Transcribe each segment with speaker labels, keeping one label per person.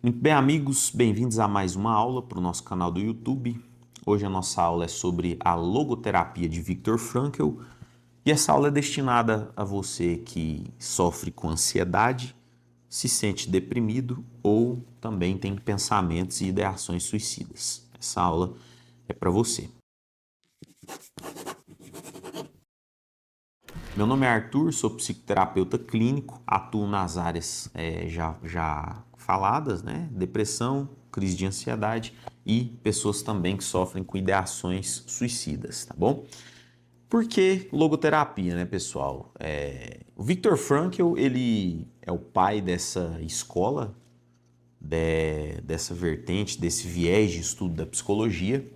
Speaker 1: Muito bem, amigos, bem-vindos a mais uma aula para o nosso canal do YouTube. Hoje a nossa aula é sobre a logoterapia de Viktor Frankl e essa aula é destinada a você que sofre com ansiedade, se sente deprimido ou também tem pensamentos e ideações suicidas. Essa aula é para você. Meu nome é Arthur, sou psicoterapeuta clínico, atuo nas áreas já faladas, né? Depressão, crise de ansiedade e pessoas também que sofrem com ideações suicidas, tá bom? Por que logoterapia, né, pessoal? O Viktor Frankl, ele é o pai dessa escola, dessa vertente, desse viés de estudo da psicologia.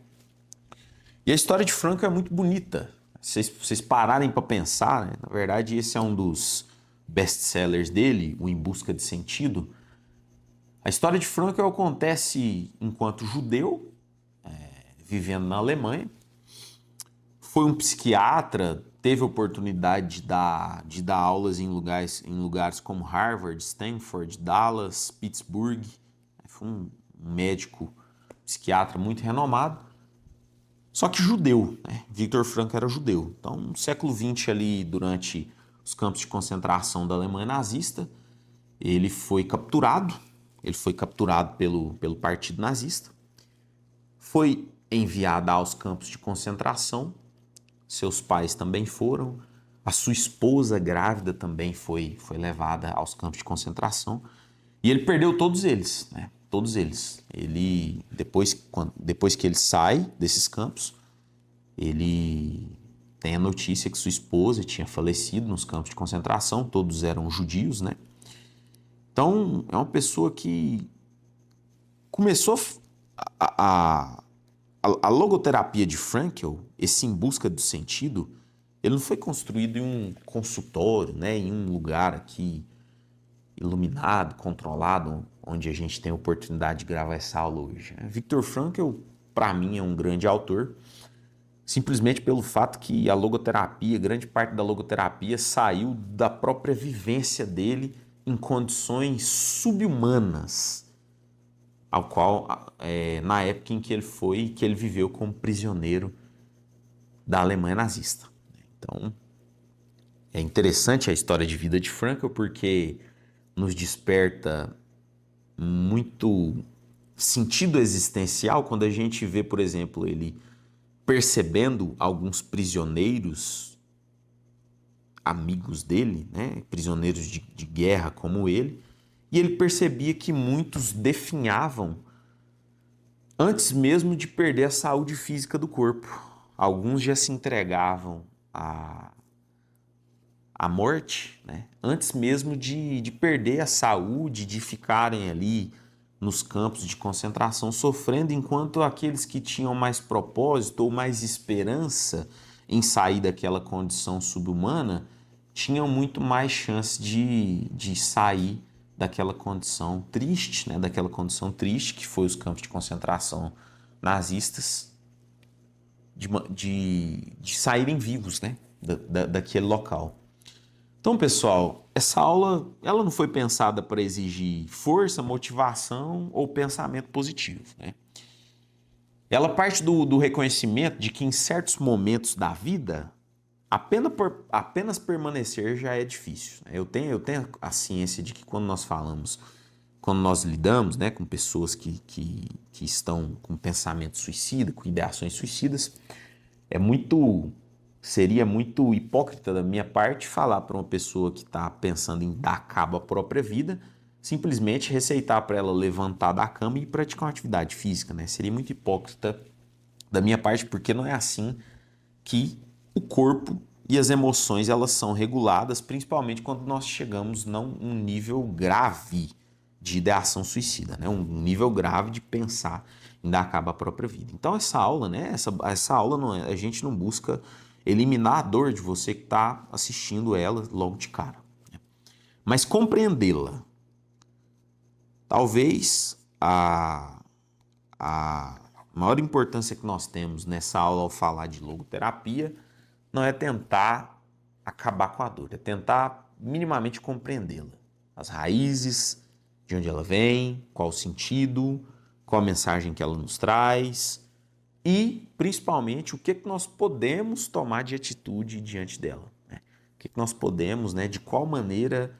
Speaker 1: E a história de Frankl é muito bonita. Se vocês pararem para pensar, né? Na verdade, esse é um dos best-sellers dele, o Em Busca de Sentido. A história de Frankl acontece enquanto judeu, vivendo na Alemanha. Foi um psiquiatra, teve a oportunidade de dar aulas em lugares como Harvard, Stanford, Dallas, Pittsburgh. Foi um médico psiquiatra muito renomado. Só que judeu, né? Viktor Frankl era judeu. Então, no século XX, ali, durante os campos de concentração da Alemanha nazista, ele foi capturado. Ele foi capturado pelo partido nazista. Foi enviado aos campos de concentração. Seus pais também foram. A sua esposa grávida também foi levada aos campos de concentração. E ele perdeu todos eles, né? Todos eles. Ele, depois que ele sai desses campos, ele tem a notícia que sua esposa tinha falecido nos campos de concentração, todos eram judios, né? Então, é uma pessoa que começou a logoterapia de Frankl, esse Em Busca do Sentido, ele não foi construído em um consultório, né? Em um lugar aqui iluminado, controlado, onde a gente tem a oportunidade de gravar essa aula hoje. Viktor Frankl, para mim, é um grande autor, simplesmente pelo fato que a logoterapia, grande parte da logoterapia saiu da própria vivência dele em condições subhumanas, ao qual, na época em que ele viveu como prisioneiro da Alemanha nazista. Então, é interessante a história de vida de Frankl porque nos desperta muito sentido existencial quando a gente vê, por exemplo, ele percebendo alguns prisioneiros amigos dele, né, prisioneiros de guerra como ele, e ele percebia que muitos definhavam antes mesmo de perder a saúde física do corpo. Alguns já se entregavam à morte, né, antes mesmo de perder a saúde, de ficarem ali nos campos de concentração sofrendo, enquanto aqueles que tinham mais propósito ou mais esperança em sair daquela condição subhumana tinham muito mais chance de sair daquela condição triste, né? Daquela condição triste que foi os campos de concentração nazistas, de saírem vivos, né? Daquele local. Então, pessoal, essa aula ela não foi pensada para exigir força, motivação ou pensamento positivo, né? Ela parte do reconhecimento de que em certos momentos da vida, apenas permanecer já é difícil, né? Eu tenho a ciência de que quando nós lidamos, né, com pessoas que estão com pensamento suicida, com ideações suicidas, é muito seria muito hipócrita da minha parte falar para uma pessoa que está pensando em dar cabo à própria vida, simplesmente receitar para ela levantar da cama e praticar uma atividade física, né? Seria muito hipócrita da minha parte, porque não é assim que o corpo e as emoções elas são reguladas, principalmente quando nós chegamos num nível grave de ideação suicida, né? Um nível grave de pensar em dar cabo à própria vida. Então essa aula, né? Essa aula não é, a gente não busca eliminar a dor de você que está assistindo ela logo de cara, né? Mas compreendê-la. Talvez a maior importância que nós temos nessa aula ao falar de logoterapia não é tentar acabar com a dor, é tentar minimamente compreendê-la. As raízes de onde ela vem, qual o sentido, qual a mensagem que ela nos traz e, principalmente, o que nós podemos tomar de atitude diante dela. Né? O que nós podemos, né, de qual maneira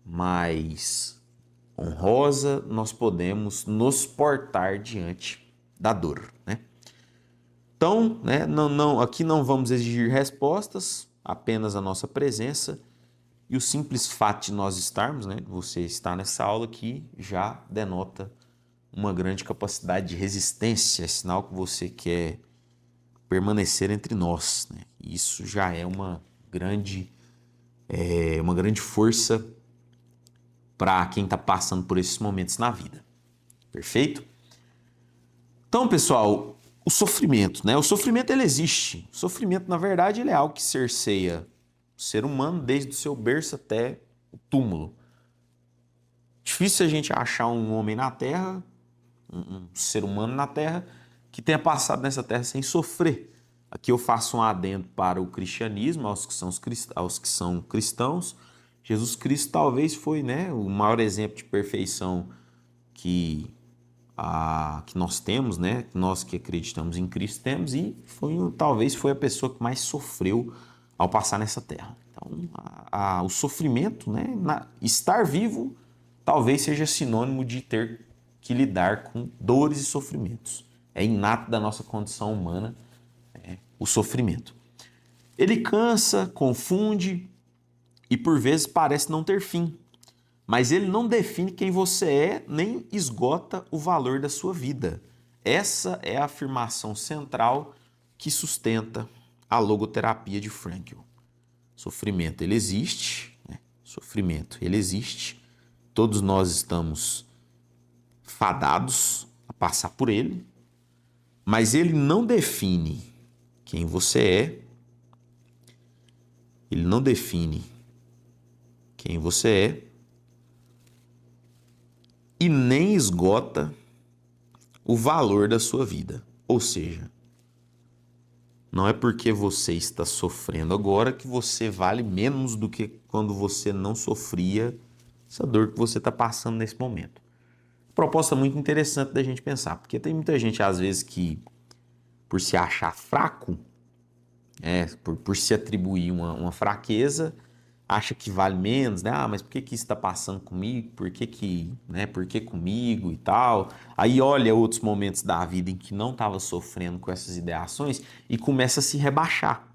Speaker 1: mais honrosa nós podemos nos portar diante da dor. Né? Então, né, aqui não vamos exigir respostas, apenas a nossa presença. E o simples fato de nós estarmos, né, você estar nessa aula aqui, já denota uma grande capacidade de resistência, é sinal que você quer permanecer entre nós. Né? Isso já é uma grande força para quem está passando por esses momentos na vida. Perfeito? Então, pessoal, o sofrimento, né? O sofrimento, ele existe. O sofrimento, na verdade, ele é algo que cerceia o ser humano desde o seu berço até o túmulo. Difícil a gente achar um homem na Terra, um ser humano na Terra, que tenha passado nessa Terra sem sofrer. Aqui eu faço um adendo para o cristianismo, aos que são cristãos. Jesus Cristo talvez foi, né, o maior exemplo de perfeição que nós temos, né, nós que acreditamos em Cristo temos, e talvez foi a pessoa que mais sofreu ao passar nessa terra. Então, o sofrimento, né, estar vivo, talvez seja sinônimo de ter que lidar com dores e sofrimentos. É inato da nossa condição humana, o sofrimento. Ele cansa, confunde e por vezes parece não ter fim. Mas ele não define quem você é, nem esgota o valor da sua vida. Essa é a afirmação central que sustenta a logoterapia de Frankl. Sofrimento, ele existe, né? Sofrimento, ele existe. Todos nós estamos fadados a passar por ele, mas ele não define quem você é, ele não define quem você é, e nem esgota o valor da sua vida. Ou seja, não é porque você está sofrendo agora que você vale menos do que quando você não sofria essa dor que você está passando nesse momento. Proposta muito interessante da gente pensar, porque tem muita gente, às vezes, que por se achar fraco, por se atribuir uma fraqueza, acha que vale menos, né? Mas por que isso está passando comigo? Por que comigo e tal? Aí olha outros momentos da vida em que não estava sofrendo com essas ideações e começa a se rebaixar.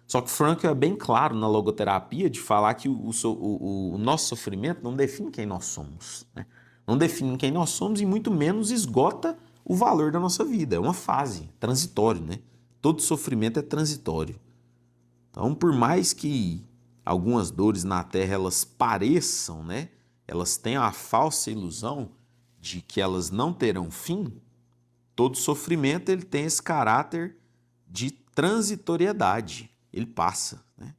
Speaker 1: Só que Frankl é bem claro na logoterapia de falar que o nosso sofrimento não define quem nós somos, né? Não define quem nós somos e muito menos esgota o valor da nossa vida. É uma fase, transitório, né? Todo sofrimento é transitório. Então, por mais que algumas dores na Terra elas pareçam, né? Elas têm a falsa ilusão de que elas não terão fim. Todo sofrimento ele tem esse caráter de transitoriedade. Ele passa, né?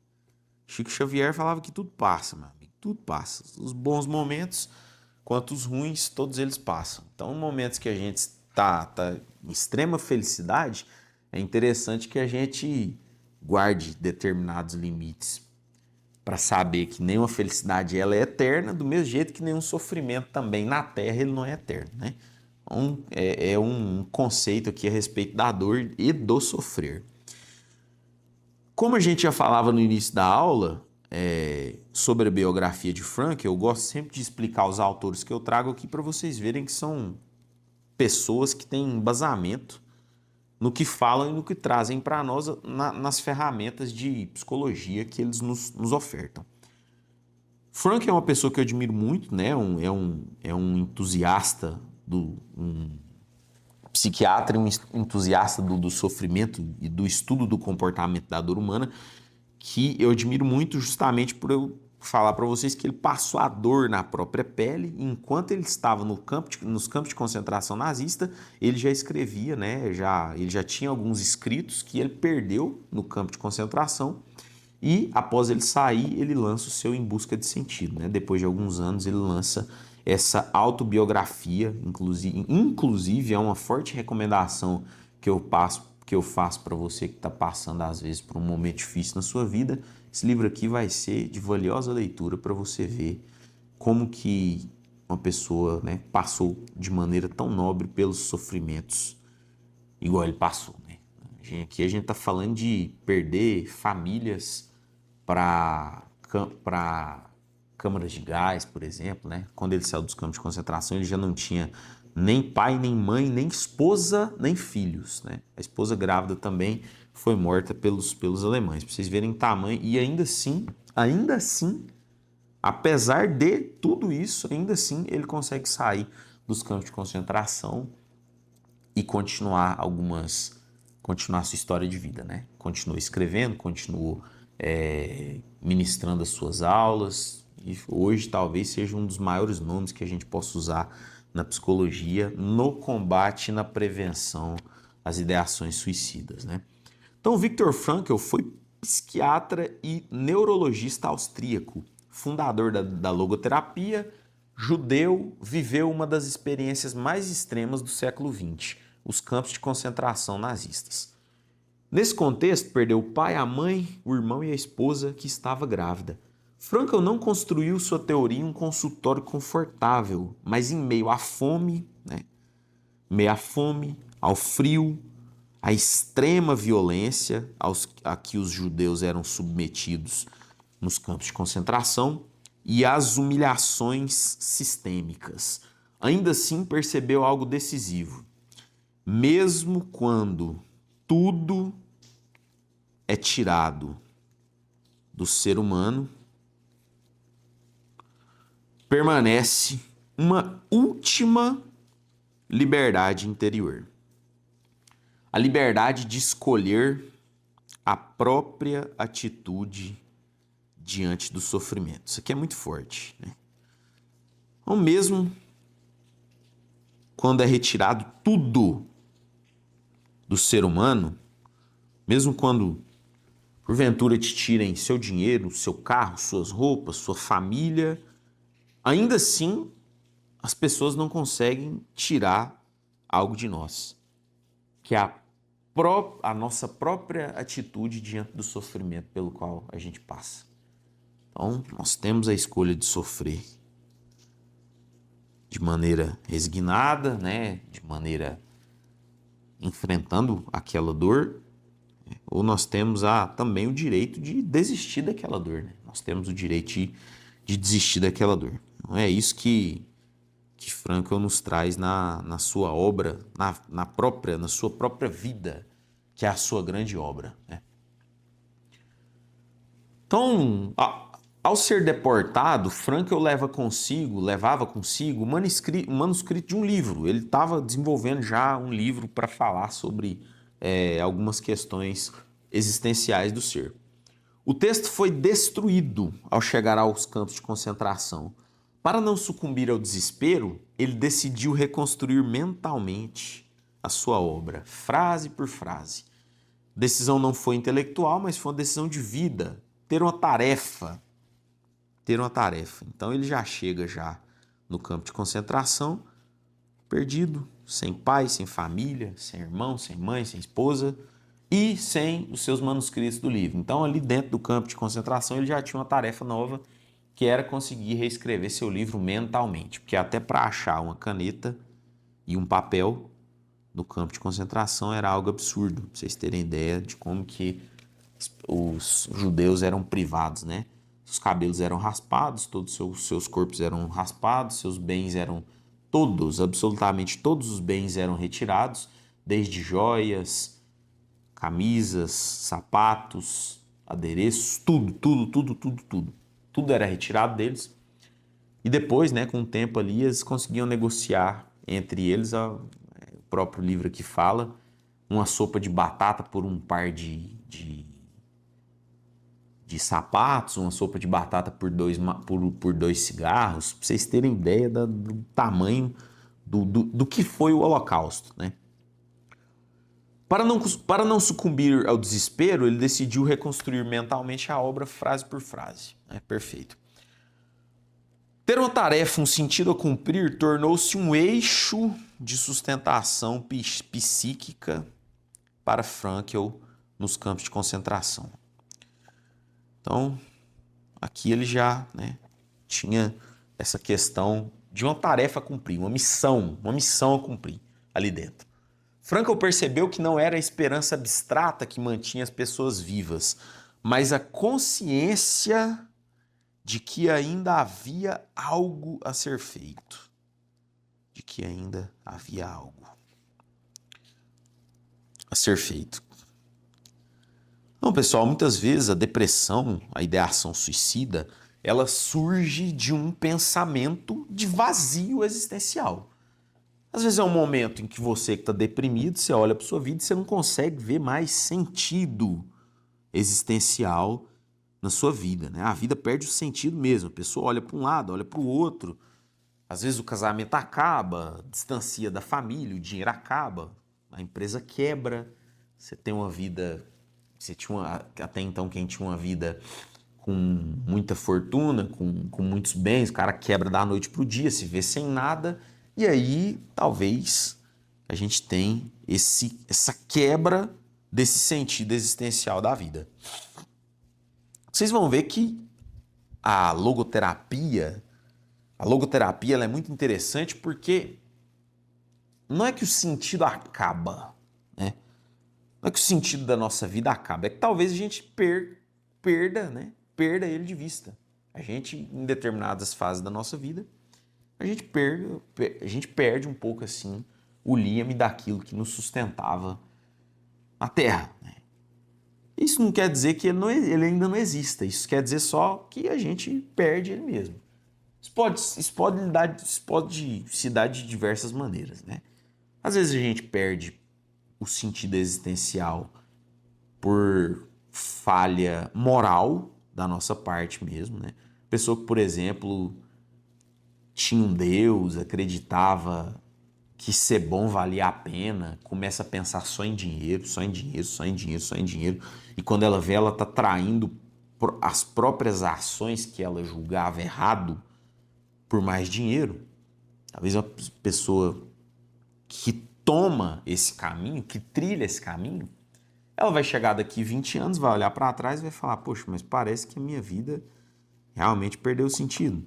Speaker 1: Chico Xavier falava que tudo passa, meu amigo, tudo passa. Os bons momentos quanto os ruins, todos eles passam. Então, em momentos que a gente está em extrema felicidade, é interessante que a gente guarde determinados limites para saber que nenhuma felicidade ela é eterna, do mesmo jeito que nenhum sofrimento também na Terra ele não é eterno, né? Então, é um conceito aqui a respeito da dor e do sofrer. Como a gente já falava no início da aula sobre a biografia de Frankl, eu gosto sempre de explicar os autores que eu trago aqui para vocês verem que são pessoas que têm embasamento no que falam e no que trazem para nós nas ferramentas de psicologia que eles nos ofertam. Frankl é uma pessoa que eu admiro muito, né? É um entusiasta, um psiquiatra, um entusiasta do sofrimento e do estudo do comportamento da dor humana, que eu admiro muito justamente por eu falar para vocês que ele passou a dor na própria pele. Enquanto ele estava nos campos de concentração nazista, ele já escrevia, né? Ele já tinha alguns escritos que ele perdeu no campo de concentração e após ele sair, ele lança o seu Em Busca de Sentido, né? Depois de alguns anos, ele lança essa autobiografia, inclusive é uma forte recomendação que eu faço para você que está passando às vezes por um momento difícil na sua vida. Esse livro aqui vai ser de valiosa leitura para você ver como que uma pessoa, né, passou de maneira tão nobre pelos sofrimentos igual ele passou, né? Aqui a gente está falando de perder famílias para câmaras de gás, por exemplo, né? Quando ele saiu dos campos de concentração, ele já não tinha nem pai, nem mãe, nem esposa, nem filhos, né? A esposa grávida também foi morta pelos alemães, para vocês verem o tamanho. E ainda assim, apesar de tudo isso, ainda assim ele consegue sair dos campos de concentração e continuar sua história de vida, né? Continuou escrevendo, continuou ministrando as suas aulas, e hoje talvez seja um dos maiores nomes que a gente possa usar na psicologia, no combate e na prevenção às ideações suicidas, né? Então, Viktor Frankl foi psiquiatra e neurologista austríaco, fundador da logoterapia, judeu, viveu uma das experiências mais extremas do século XX, os campos de concentração nazistas. Nesse contexto, perdeu o pai, a mãe, o irmão e a esposa que estava grávida. Frankl não construiu sua teoria em um consultório confortável, mas em meio à fome, né? Meio à fome, ao frio, à extrema violência a que os judeus eram submetidos nos campos de concentração e às humilhações sistêmicas. Ainda assim, percebeu algo decisivo. Mesmo quando tudo é tirado do ser humano, permanece uma última liberdade interior. A liberdade de escolher a própria atitude diante do sofrimento. Isso aqui é muito forte, né? Então, mesmo quando é retirado tudo do ser humano, mesmo quando porventura te tirem seu dinheiro, seu carro, suas roupas, sua família, ainda assim as pessoas não conseguem tirar algo de nós, que é a nossa própria atitude diante do sofrimento pelo qual a gente passa. Então, nós temos a escolha de sofrer de maneira resignada, né? De maneira enfrentando aquela dor, ou nós temos também o direito de desistir daquela dor, né? Nós temos o direito de desistir daquela dor. Não é isso que Frankl nos traz na sua obra, na sua própria vida, que é a sua grande obra, né? Então, ao ser deportado, Frankl levava consigo o manuscrito de um livro. Ele estava desenvolvendo já um livro para falar sobre algumas questões existenciais do ser. O texto foi destruído ao chegar aos campos de concentração. Para não sucumbir ao desespero, ele decidiu reconstruir mentalmente a sua obra, frase por frase. A decisão não foi intelectual, mas foi uma decisão de vida, ter uma tarefa. Então ele já chega no campo de concentração, perdido, sem pai, sem família, sem irmão, sem mãe, sem esposa e sem os seus manuscritos do livro. Então ali dentro do campo de concentração ele já tinha uma tarefa nova, que era conseguir reescrever seu livro mentalmente, porque até para achar uma caneta e um papel no campo de concentração era algo absurdo, para vocês terem ideia de como que os judeus eram privados, né? Seus cabelos eram raspados, todos os seus corpos eram raspados, seus bens eram absolutamente todos os bens eram retirados, desde joias, camisas, sapatos, adereços, tudo era retirado deles. E depois, né, com o tempo ali, eles conseguiam negociar entre eles, o próprio livro aqui fala, uma sopa de batata por um par de sapatos, uma sopa de batata por dois cigarros, para vocês terem ideia do tamanho do que foi o Holocausto, né? Para não sucumbir ao desespero, ele decidiu reconstruir mentalmente a obra frase por frase. Perfeito. Ter uma tarefa, um sentido a cumprir, tornou-se um eixo de sustentação psíquica para Frankl nos campos de concentração. Então, aqui ele já, né, tinha essa questão de uma tarefa a cumprir, uma missão a cumprir ali dentro. Frankl percebeu que não era a esperança abstrata que mantinha as pessoas vivas, mas a consciência de que ainda havia algo a ser feito. De que ainda havia algo a ser feito. Então, pessoal, muitas vezes a depressão, a ideação suicida, ela surge de um pensamento de vazio existencial. Às vezes é um momento em que você que está deprimido, você olha para sua vida e você não consegue ver mais sentido existencial na sua vida, né? A vida perde o sentido mesmo. A pessoa olha para um lado, olha para o outro. Às vezes o casamento acaba, distancia da família, o dinheiro acaba, a empresa quebra, você tem uma vida... Você tinha até então quem tinha uma vida com muita fortuna, com muitos bens, o cara quebra da noite para o dia, se vê sem nada, e aí talvez a gente tenha essa quebra desse sentido existencial da vida. Vocês vão ver que a logoterapia ela é muito interessante porque não é que o sentido acaba, né? Não é que o sentido da nossa vida acaba, é que talvez a gente perda ele de vista. A gente, em determinadas fases da nossa vida, a gente perde um pouco assim o leme daquilo que nos sustentava na Terra, né? Isso não quer dizer que ele ainda não exista, isso quer dizer só que a gente perde ele mesmo. Isso pode se dar de diversas maneiras, né? Às vezes a gente perde o sentido existencial por falha moral da nossa parte mesmo, né? Pessoa que, por exemplo, tinha um Deus, acreditava que ser bom valia a pena, começa a pensar só em dinheiro, só em dinheiro, só em dinheiro, só em dinheiro, e quando ela vê, ela está traindo as próprias ações que ela julgava errado por mais dinheiro. Talvez uma pessoa que toma esse caminho, que trilha esse caminho, ela vai chegar daqui 20 anos, vai olhar para trás e vai falar, poxa, mas parece que a minha vida realmente perdeu sentido.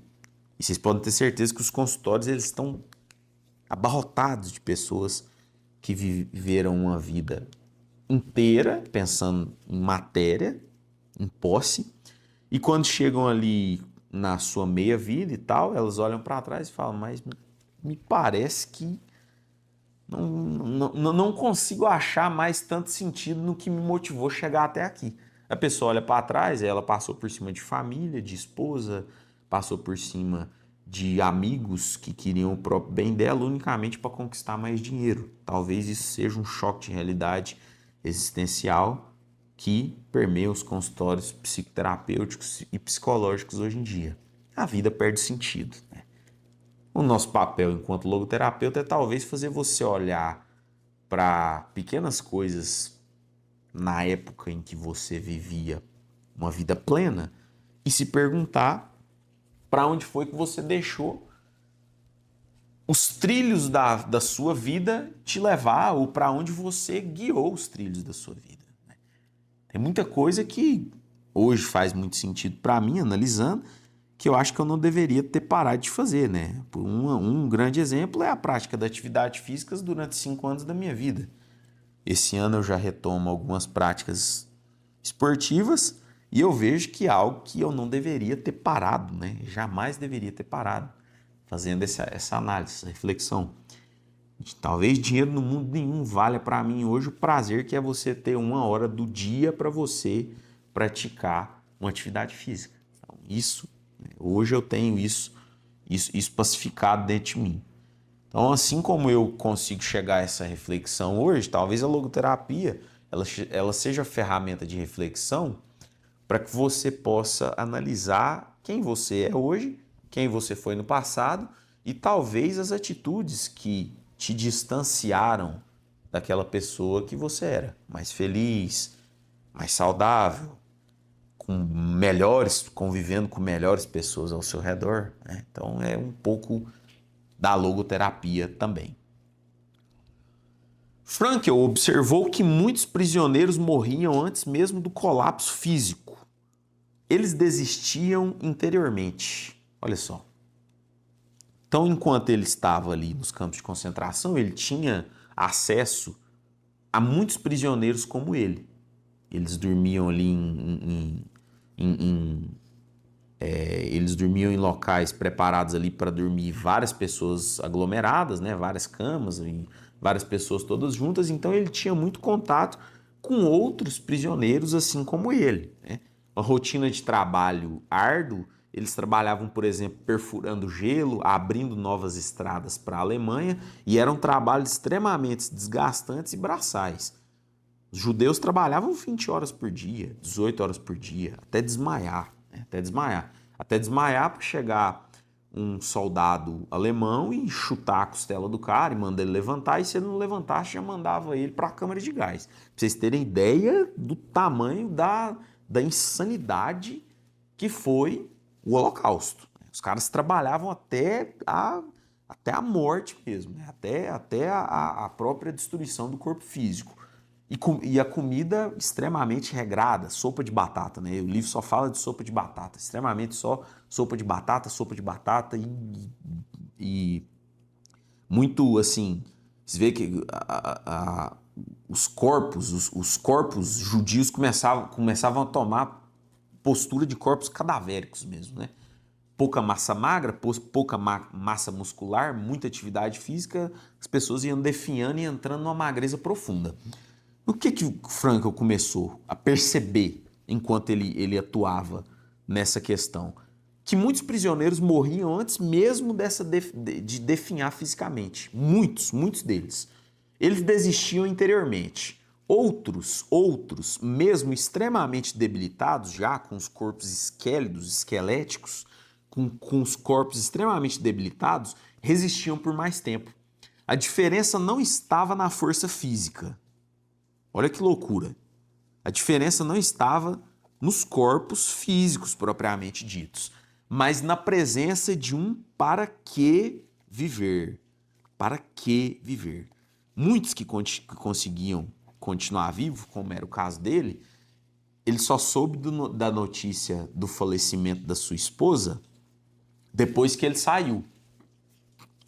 Speaker 1: E vocês podem ter certeza que os consultórios eles estão abarrotados de pessoas que viveram uma vida inteira pensando em matéria, em posse, e quando chegam ali na sua meia vida e tal, elas olham para trás e falam, mas me parece que não consigo achar mais tanto sentido no que me motivou a chegar até aqui. A pessoa olha para trás, ela passou por cima de família, de esposa, passou por cima de amigos que queriam o próprio bem dela unicamente para conquistar mais dinheiro. Talvez isso seja um choque de realidade existencial que permeia os consultórios psicoterapêuticos e psicológicos hoje em dia. A vida perde sentido, né? O nosso papel enquanto logoterapeuta é talvez fazer você olhar para pequenas coisas na época em que você vivia uma vida plena e se perguntar para onde foi que você deixou os trilhos da sua vida te levar ou para onde você guiou os trilhos da sua vida. Tem muita coisa que hoje faz muito sentido para mim, analisando, que eu acho que eu não deveria ter parado de fazer, né? Um grande exemplo é a prática da atividade física durante 5 anos da minha vida. Esse ano eu já retomo algumas práticas esportivas e eu vejo que é algo que eu não deveria ter parado, né? Jamais deveria ter parado, fazendo essa análise, essa reflexão. Talvez dinheiro no mundo nenhum valha para mim hoje o prazer que é você ter 1 hora do dia para você praticar uma atividade física. Então, hoje eu tenho isso pacificado dentro de mim. Então, assim como eu consigo chegar a essa reflexão hoje, talvez a logoterapia ela seja a ferramenta de reflexão para que você possa analisar quem você é hoje, quem você foi no passado e talvez as atitudes que te distanciaram daquela pessoa que você era, mais feliz, mais saudável, convivendo com melhores pessoas ao seu redor, né? Então é um pouco da logoterapia também. Frankl observou que muitos prisioneiros morriam antes mesmo do colapso físico. Eles desistiam interiormente. Olha só. Então, enquanto ele estava ali nos campos de concentração, ele tinha acesso a muitos prisioneiros como ele. Eles dormiam ali eles dormiam em locais preparados ali para dormir várias pessoas aglomeradas, né? Várias camas, e várias pessoas todas juntas. Então ele tinha muito contato com outros prisioneiros assim como ele, né? Uma rotina de trabalho árduo. Eles trabalhavam, por exemplo, perfurando gelo, abrindo novas estradas para a Alemanha, e eram trabalhos extremamente desgastantes e braçais. Os judeus trabalhavam 20 horas por dia, 18 horas por dia, até desmaiar, né? Até desmaiar. Até desmaiar para chegar um soldado alemão e chutar a costela do cara e mandar ele levantar, e se ele não levantasse, já mandava ele para a câmara de gás. Pra vocês terem ideia do tamanho da insanidade que foi o Holocausto. Os caras trabalhavam até a morte mesmo, né? Até a própria destruição do corpo físico. E a comida extremamente regrada, sopa de batata, né? O livro só fala de sopa de batata, extremamente só sopa de batata e muito assim. Você vê que os corpos judios começavam a tomar postura de corpos cadavéricos mesmo, né? Pouca massa magra, pouca massa muscular, muita atividade física, as pessoas iam definhando e entrando numa magreza profunda. O que o Frankl começou a perceber enquanto ele atuava nessa questão? Que muitos prisioneiros morriam antes mesmo de definhar fisicamente. Muitos deles. Eles desistiam interiormente. Outros, mesmo extremamente debilitados, já com os corpos esqueléticos, com os corpos extremamente debilitados, resistiam por mais tempo. A diferença não estava na força física. Olha que loucura. A diferença não estava nos corpos físicos propriamente ditos, mas na presença de um para que viver. Para que viver. Muitos que conseguiam continuar vivo, como era o caso dele, ele só soube da notícia do falecimento da sua esposa depois que ele saiu.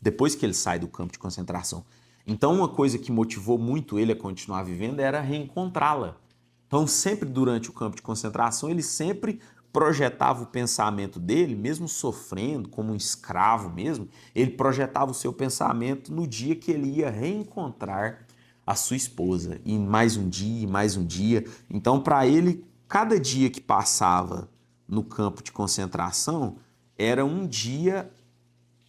Speaker 1: Depois que ele sai do campo de concentração. Então, uma coisa que motivou muito ele a continuar vivendo era reencontrá-la. Então, sempre durante o campo de concentração, ele sempre projetava o pensamento dele, mesmo sofrendo como um escravo mesmo, ele projetava o seu pensamento no dia que ele ia reencontrar a sua esposa. E mais um dia, e mais um dia. Então, para ele, cada dia que passava no campo de concentração era um dia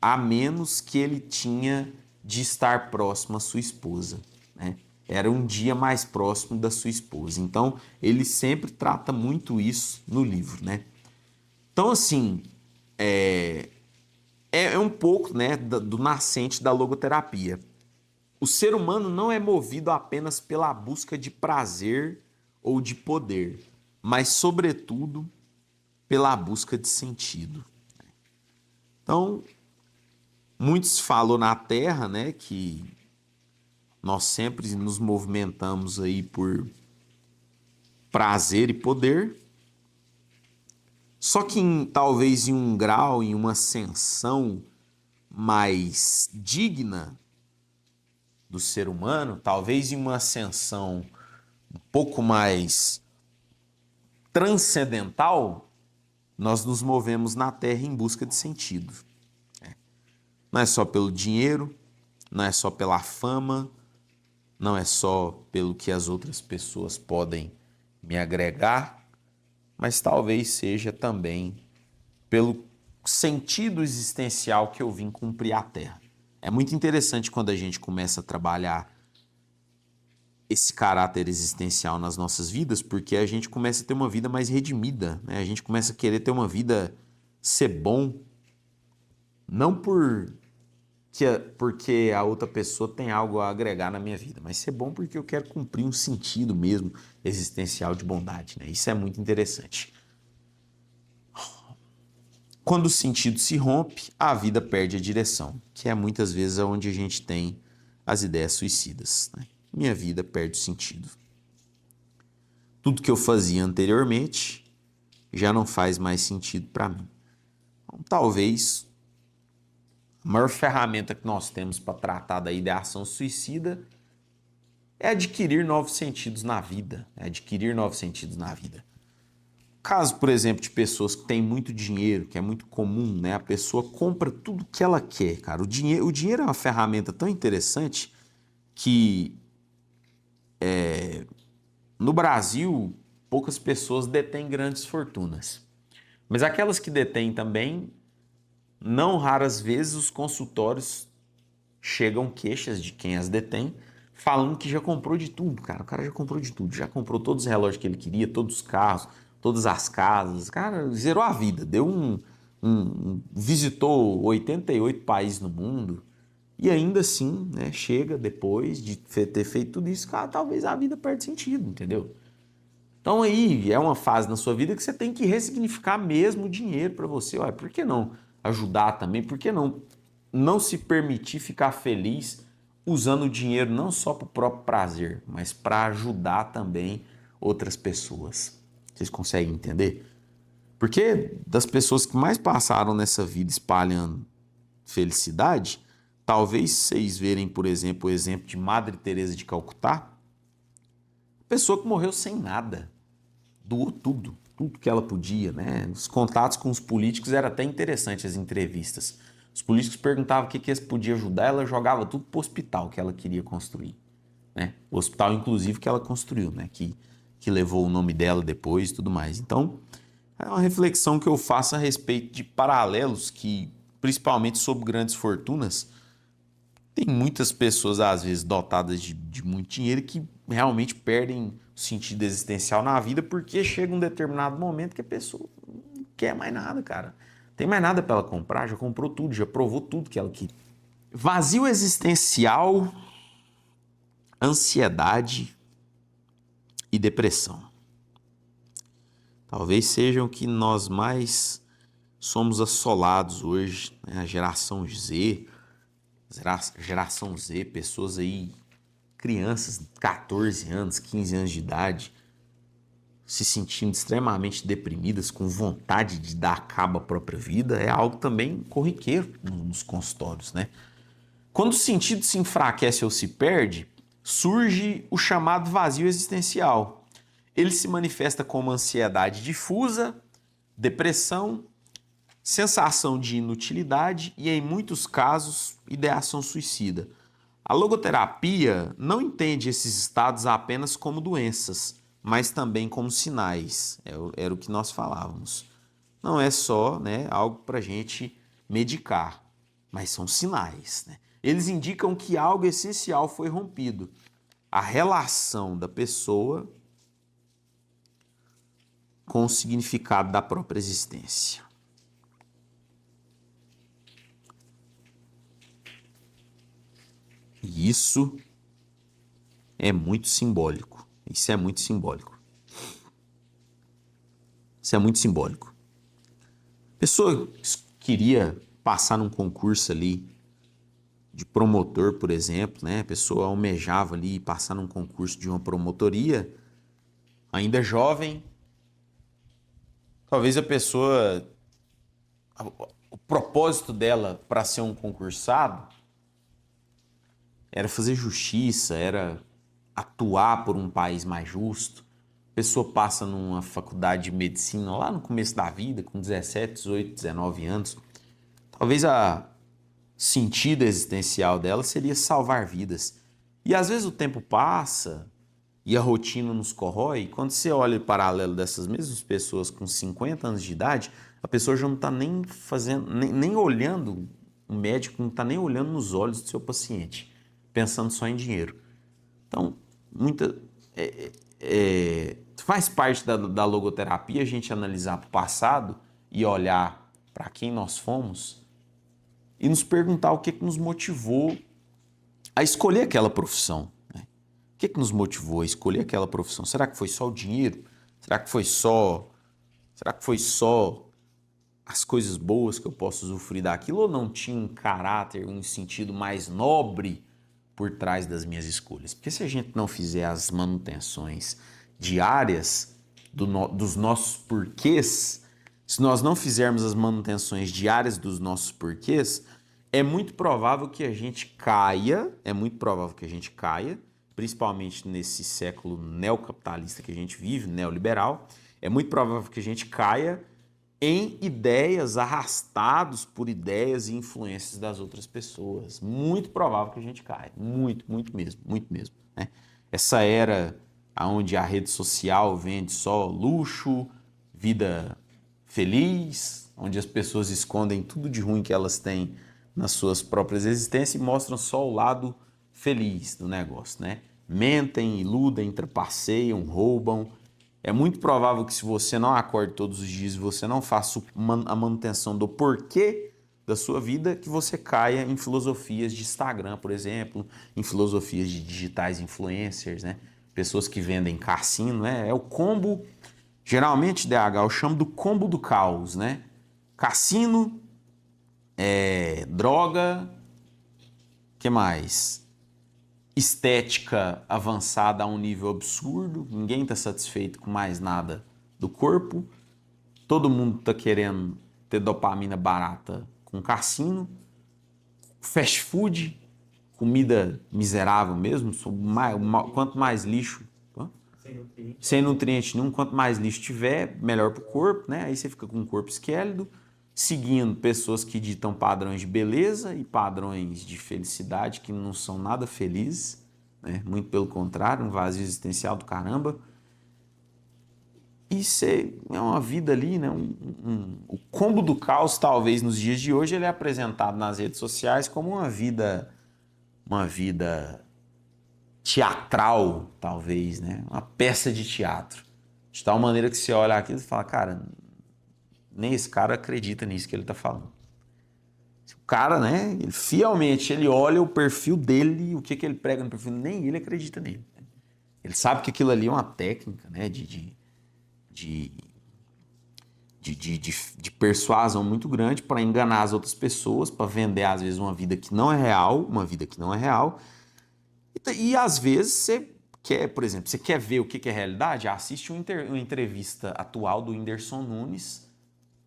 Speaker 1: a menos que ele tinha de estar próximo à sua esposa, né? Era um dia mais próximo da sua esposa. Então, ele sempre trata muito isso no livro, né? Então, assim, é um pouco, né, do nascente da logoterapia. O ser humano não é movido apenas pela busca de prazer ou de poder, mas, sobretudo, pela busca de sentido. Então, muitos falam na Terra, né, que nós sempre nos movimentamos aí por prazer e poder, só que talvez em um grau, em uma ascensão mais digna do ser humano, talvez em uma ascensão um pouco mais transcendental, nós nos movemos na Terra em busca de sentido. Não é só pelo dinheiro, não é só pela fama, não é só pelo que as outras pessoas podem me agregar, mas talvez seja também pelo sentido existencial que eu vim cumprir a Terra. É muito interessante quando a gente começa a trabalhar esse caráter existencial nas nossas vidas, porque a gente começa a ter uma vida mais redimida, né? A gente começa a querer ter uma vida, ser bom, não porque a outra pessoa tem algo a agregar na minha vida, mas ser bom porque eu quero cumprir um sentido mesmo existencial de bondade, né? Isso é muito interessante. Quando o sentido se rompe, a vida perde a direção, que é muitas vezes onde a gente tem as ideias suicidas, né? Minha vida perde o sentido. Tudo que eu fazia anteriormente já não faz mais sentido para mim. Então, talvez A maior ferramenta que nós temos para tratar da ideação suicida é adquirir novos sentidos na vida. É adquirir novos sentidos na vida. Caso, por exemplo, de pessoas que têm muito dinheiro, que é muito comum, né? A pessoa compra tudo que ela quer, cara. O dinheiro é uma ferramenta tão interessante que no Brasil poucas pessoas detêm grandes fortunas. Mas aquelas que detêm também, não raras vezes os consultórios chegam queixas de quem as detém, falando que já comprou de tudo, cara. O cara já comprou de tudo, já comprou todos os relógios que ele queria, todos os carros, todas as casas. Cara, zerou a vida, visitou 88 países no mundo e ainda assim, né, chega depois de ter feito tudo isso, cara, talvez a vida perde sentido, entendeu? Então aí é uma fase na sua vida que você tem que ressignificar mesmo o dinheiro para você. Olha, por que não ajudar também? Por que não se permitir ficar feliz usando o dinheiro não só para o próprio prazer, mas para ajudar também outras pessoas? Vocês conseguem entender? Porque das pessoas que mais passaram nessa vida espalhando felicidade, talvez vocês verem, por exemplo, o exemplo de Madre Teresa de Calcutá, pessoa que morreu sem nada, doou tudo que ela podia, né? Os contatos com os políticos era até interessante, as entrevistas. Os políticos perguntavam o que eles podiam ajudar, ela jogava tudo para o hospital que ela queria construir, né? O hospital, inclusive, que ela construiu, né? Que levou o nome dela depois e tudo mais. Então, é uma reflexão que eu faço a respeito de paralelos que, principalmente sobre grandes fortunas, tem muitas pessoas, às vezes, dotadas de muito dinheiro que realmente perdem o sentido existencial na vida porque chega um determinado momento que a pessoa não quer mais nada, cara. Não tem mais nada para ela comprar, já comprou tudo, já provou tudo que ela queria. Vazio existencial, ansiedade e depressão. Talvez sejam o que nós mais somos assolados hoje, né? A geração Z, pessoas aí, crianças de 14 anos, 15 anos de idade, se sentindo extremamente deprimidas, com vontade de dar cabo à própria vida, é algo também corriqueiro nos consultórios, né? Quando o sentido se enfraquece ou se perde, surge o chamado vazio existencial. Ele se manifesta como ansiedade difusa, depressão, sensação de inutilidade e, em muitos casos, ideação suicida. A logoterapia não entende esses estados apenas como doenças, mas também como sinais. Era o que nós falávamos. Não é só, né, algo para a gente medicar, mas são sinais, né? Eles indicam que algo essencial foi rompido. A relação da pessoa com o significado da própria existência. E isso é muito simbólico. Isso é muito simbólico. Isso é muito simbólico. A pessoa queria passar num concurso ali de promotor, por exemplo, né? A pessoa almejava ali passar num concurso de uma promotoria, ainda jovem. Talvez a pessoa, o propósito dela para ser um concursado era fazer justiça, era atuar por um país mais justo. A pessoa passa numa faculdade de medicina lá no começo da vida, com 17, 18, 19 anos. Talvez a sentido existencial dela seria salvar vidas. E às vezes o tempo passa e a rotina nos corrói. E quando você olha o paralelo dessas mesmas pessoas com 50 anos de idade, a pessoa já não está nem fazendo, nem olhando, o médico não está nem olhando nos olhos do seu paciente, pensando só em dinheiro. Então, faz parte da logoterapia a gente analisar para o passado e olhar para quem nós fomos e nos perguntar o que nos motivou a escolher aquela profissão, né? O que nos motivou a escolher aquela profissão? Será que foi só o dinheiro? Será que foi só as coisas boas que eu posso usufruir daquilo, ou não tinha um caráter, um sentido mais nobre por trás das minhas escolhas? Porque se a gente não fizer as manutenções diárias dos nossos porquês, se nós não fizermos as manutenções diárias dos nossos porquês, é muito provável que a gente caia, principalmente nesse século neocapitalista que a gente vive, neoliberal, é muito provável que a gente caia em ideias, arrastados por ideias e influências das outras pessoas. Muito provável que a gente caia. Muito mesmo. Né? Essa era onde a rede social vende só luxo, vida feliz, onde as pessoas escondem tudo de ruim que elas têm nas suas próprias existências e mostram só o lado feliz do negócio, né? Mentem, iludem, trapaceiam, roubam. É muito provável que se você não acorde todos os dias e você não faça a manutenção do porquê da sua vida, que você caia em filosofias de Instagram, por exemplo, em filosofias de digitais influencers, né? Pessoas que vendem cassino, né? É o combo, geralmente, DH, eu chamo do combo do caos, né? Cassino, droga, que mais? Estética avançada a um nível absurdo, ninguém está satisfeito com mais nada do corpo, todo mundo está querendo ter dopamina barata com cassino, fast food, comida miserável mesmo, quanto mais lixo, sem nutriente nenhum, quanto mais lixo tiver, melhor para o corpo, né? Aí você fica com um corpo esquélido, seguindo pessoas que ditam padrões de beleza e padrões de felicidade que não são nada felizes, né? Muito pelo contrário, um vazio existencial do caramba. Isso é uma vida ali, né? O combo do caos, talvez nos dias de hoje, ele é apresentado nas redes sociais como uma vida teatral, talvez, né? Uma peça de teatro. De tal maneira que você olha aquilo e fala, cara, nem esse cara acredita nisso que ele está falando. O cara, né, ele, fielmente, ele olha o perfil dele, o que ele prega no perfil, nem ele acredita nele. Ele sabe que aquilo ali é uma técnica, né, de persuasão muito grande para enganar as outras pessoas, para vender, às vezes, uma vida que não é real, E às vezes você quer, por exemplo, você quer ver o que é realidade? Assiste uma entrevista atual do Whindersson Nunes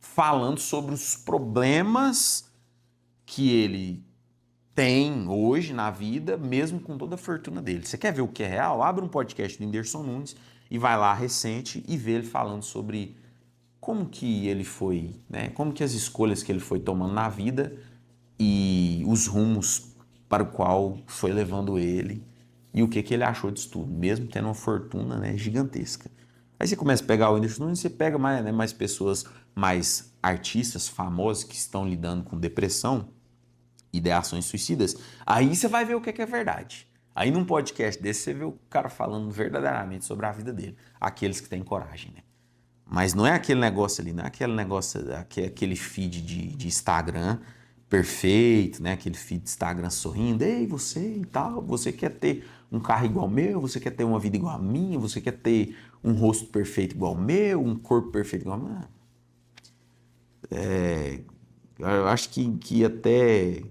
Speaker 1: falando sobre os problemas que ele tem hoje na vida, mesmo com toda a fortuna dele. Você quer ver o que é real? Abre um podcast do Whindersson Nunes e vai lá recente e vê ele falando sobre como que ele foi, né? Como que as escolhas que ele foi tomando na vida e os rumos para o qual foi levando ele e o que ele achou disso tudo, mesmo tendo uma fortuna, né, gigantesca. Aí você começa a pegar o Whindersson Nunes, você pega mais, né, mais pessoas, mais artistas famosos que estão lidando com depressão, ideações suicidas, aí você vai ver o que é verdade. Aí num podcast desse você vê o cara falando verdadeiramente sobre a vida dele, aqueles que têm coragem, né? Mas não é aquele negócio ali, não é aquele negócio, aquele feed de Instagram perfeito, né? Aquele feed de Instagram sorrindo, ei, você e tal, você quer ter um carro igual ao meu, você quer ter uma vida igual a minha, você quer ter um rosto perfeito igual ao meu, um corpo perfeito igual ao meu. Eu acho que até...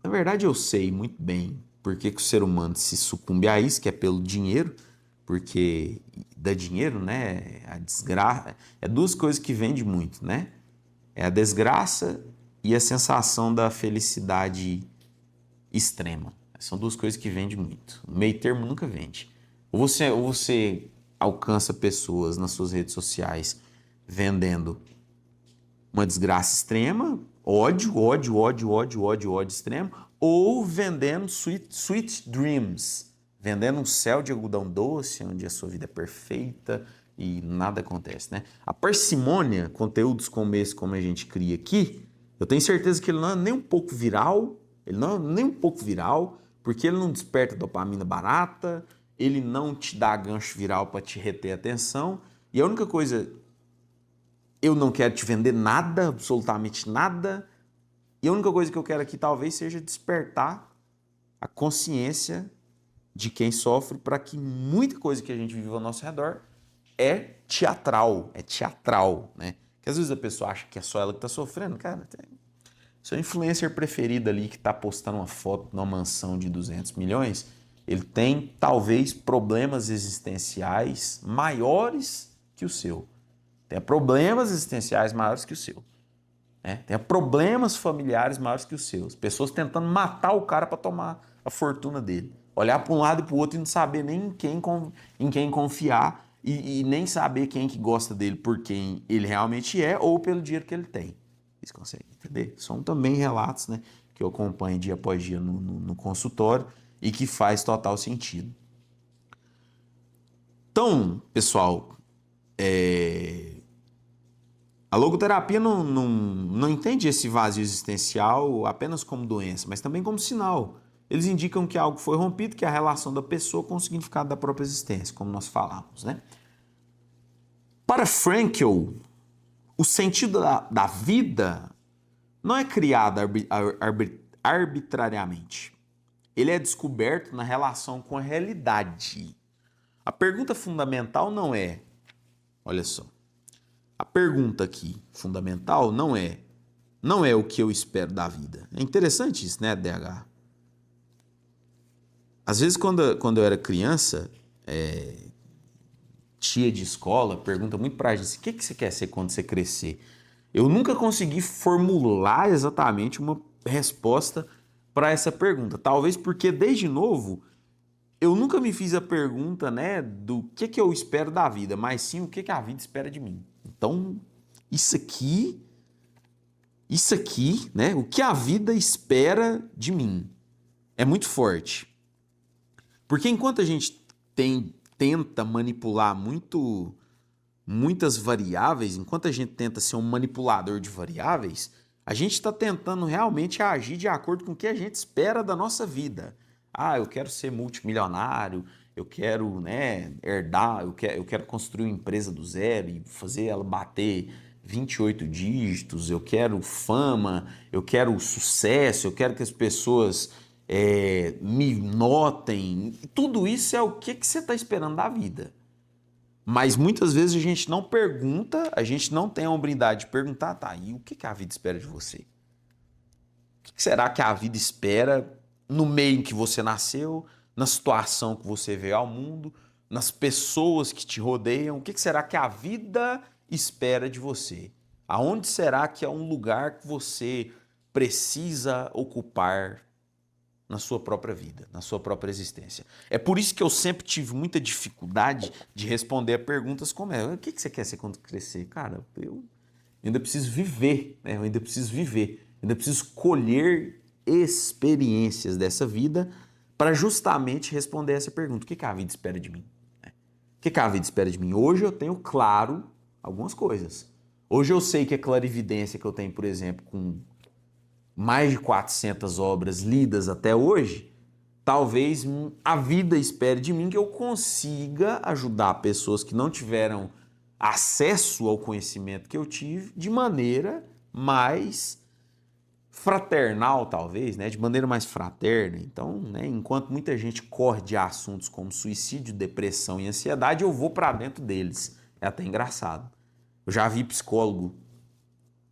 Speaker 1: na verdade, eu sei muito bem por que o ser humano se sucumbe a isso, que é pelo dinheiro, porque dá dinheiro, né? A desgraça. É duas coisas que vendem muito, né? É a desgraça e a sensação da felicidade extrema. São duas coisas que vendem muito. O meio termo nunca vende. Ou você alcança pessoas nas suas redes sociais vendendo uma desgraça extrema, ódio extremo, ou vendendo sweet dreams, vendendo um céu de algodão doce, onde a sua vida é perfeita e nada acontece, né? A parcimônia, conteúdos como esse, como a gente cria aqui, eu tenho certeza que ele não é nem um pouco viral, porque ele não desperta dopamina barata, ele não te dá gancho viral para te reter a atenção, e a única coisa... Eu não quero te vender nada, absolutamente nada. E a única coisa que eu quero aqui talvez seja despertar a consciência de quem sofre para que muita coisa que a gente vive ao nosso redor é teatral, né? Que às vezes a pessoa acha que é só ela que está sofrendo. Cara, seu influencer preferido ali que está postando uma foto numa mansão de 200 milhões, ele tem talvez problemas existenciais maiores que o seu. Tem problemas existenciais maiores que o seu. né? Tenha problemas familiares maiores que os seus. Pessoas tentando matar o cara para tomar a fortuna dele. Olhar para um lado e para o outro e não saber nem em quem confiar e nem saber quem que gosta dele por quem ele realmente é ou pelo dinheiro que ele tem. Vocês conseguem entender? São também relatos, né, que eu acompanho dia após dia no consultório e que faz total sentido. Então, pessoal, a logoterapia não entende esse vazio existencial apenas como doença, mas também como sinal. Eles indicam que algo foi rompido, que é a relação da pessoa com o significado da própria existência, como nós falamos, né? Para Frankl, o sentido da vida não é criado arbitrariamente. Ele é descoberto na relação com a realidade. A pergunta fundamental não é, olha só, a pergunta aqui fundamental não é o que eu espero da vida. É interessante isso, né, DH? Às vezes, quando eu era criança, tia de escola pergunta muito pra gente, o que você quer ser quando você crescer? Eu nunca consegui formular exatamente uma resposta para essa pergunta. Talvez porque, desde novo, eu nunca me fiz a pergunta, né, do que eu espero da vida, mas sim o que a vida espera de mim. Então, isso aqui, né, o que a vida espera de mim é muito forte. Porque enquanto a gente tenta manipular muitas variáveis, enquanto a gente tenta ser um manipulador de variáveis, a gente está tentando realmente agir de acordo com o que a gente espera da nossa vida. Ah, eu quero ser multimilionário, eu quero, né, herdar, eu quero construir uma empresa do zero e fazer ela bater 28 dígitos, eu quero fama, eu quero sucesso, eu quero que as pessoas me notem. Tudo isso é o que você está esperando da vida. Mas muitas vezes a gente não pergunta, a gente não tem a hombridade de perguntar, tá, e o que a vida espera de você? O que será que a vida espera no meio em que você nasceu, na situação que você veio ao mundo, nas pessoas que te rodeiam? O que será que a vida espera de você? Aonde será que é um lugar que você precisa ocupar na sua própria vida, na sua própria existência? É por isso que eu sempre tive muita dificuldade de responder a perguntas como o que você quer ser quando crescer? Cara, eu ainda preciso viver, né? Eu ainda preciso viver, ainda preciso colher experiências dessa vida para justamente responder essa pergunta. O que a vida espera de mim? O que a vida espera de mim? Hoje eu tenho claro algumas coisas. Hoje eu sei que a clarividência que eu tenho, por exemplo, com mais de 400 obras lidas até hoje, talvez a vida espere de mim que eu consiga ajudar pessoas que não tiveram acesso ao conhecimento que eu tive de maneira mais fraternal, talvez, né? De maneira mais fraterna. Então, né, enquanto muita gente corre de assuntos como suicídio, depressão e ansiedade, eu vou para dentro deles. É até engraçado. Eu já vi psicólogo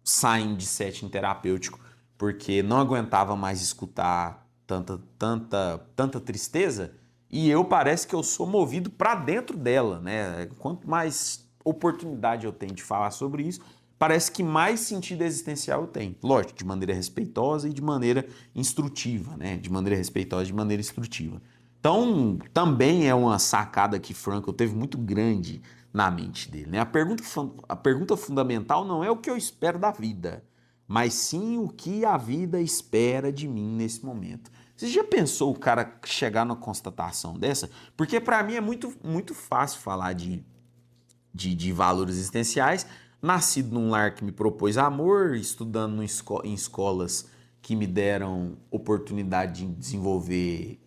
Speaker 1: saindo de setting terapêutico porque não aguentava mais escutar tanta tristeza, e eu parece que eu sou movido para dentro dela, né? Quanto mais oportunidade eu tenho de falar sobre isso, parece que mais sentido existencial eu tenho. Lógico, de maneira respeitosa e de maneira instrutiva, né? De maneira respeitosa e de maneira instrutiva. Então, também é uma sacada que Frankl teve muito grande na mente dele, né? A pergunta fundamental não é o que eu espero da vida, mas sim o que a vida espera de mim nesse momento. Você já pensou o cara chegar numa constatação dessa? Porque para mim é muito fácil falar de valores existenciais, nascido num lar que me propôs amor, estudando em escolas que me deram oportunidade de desenvolver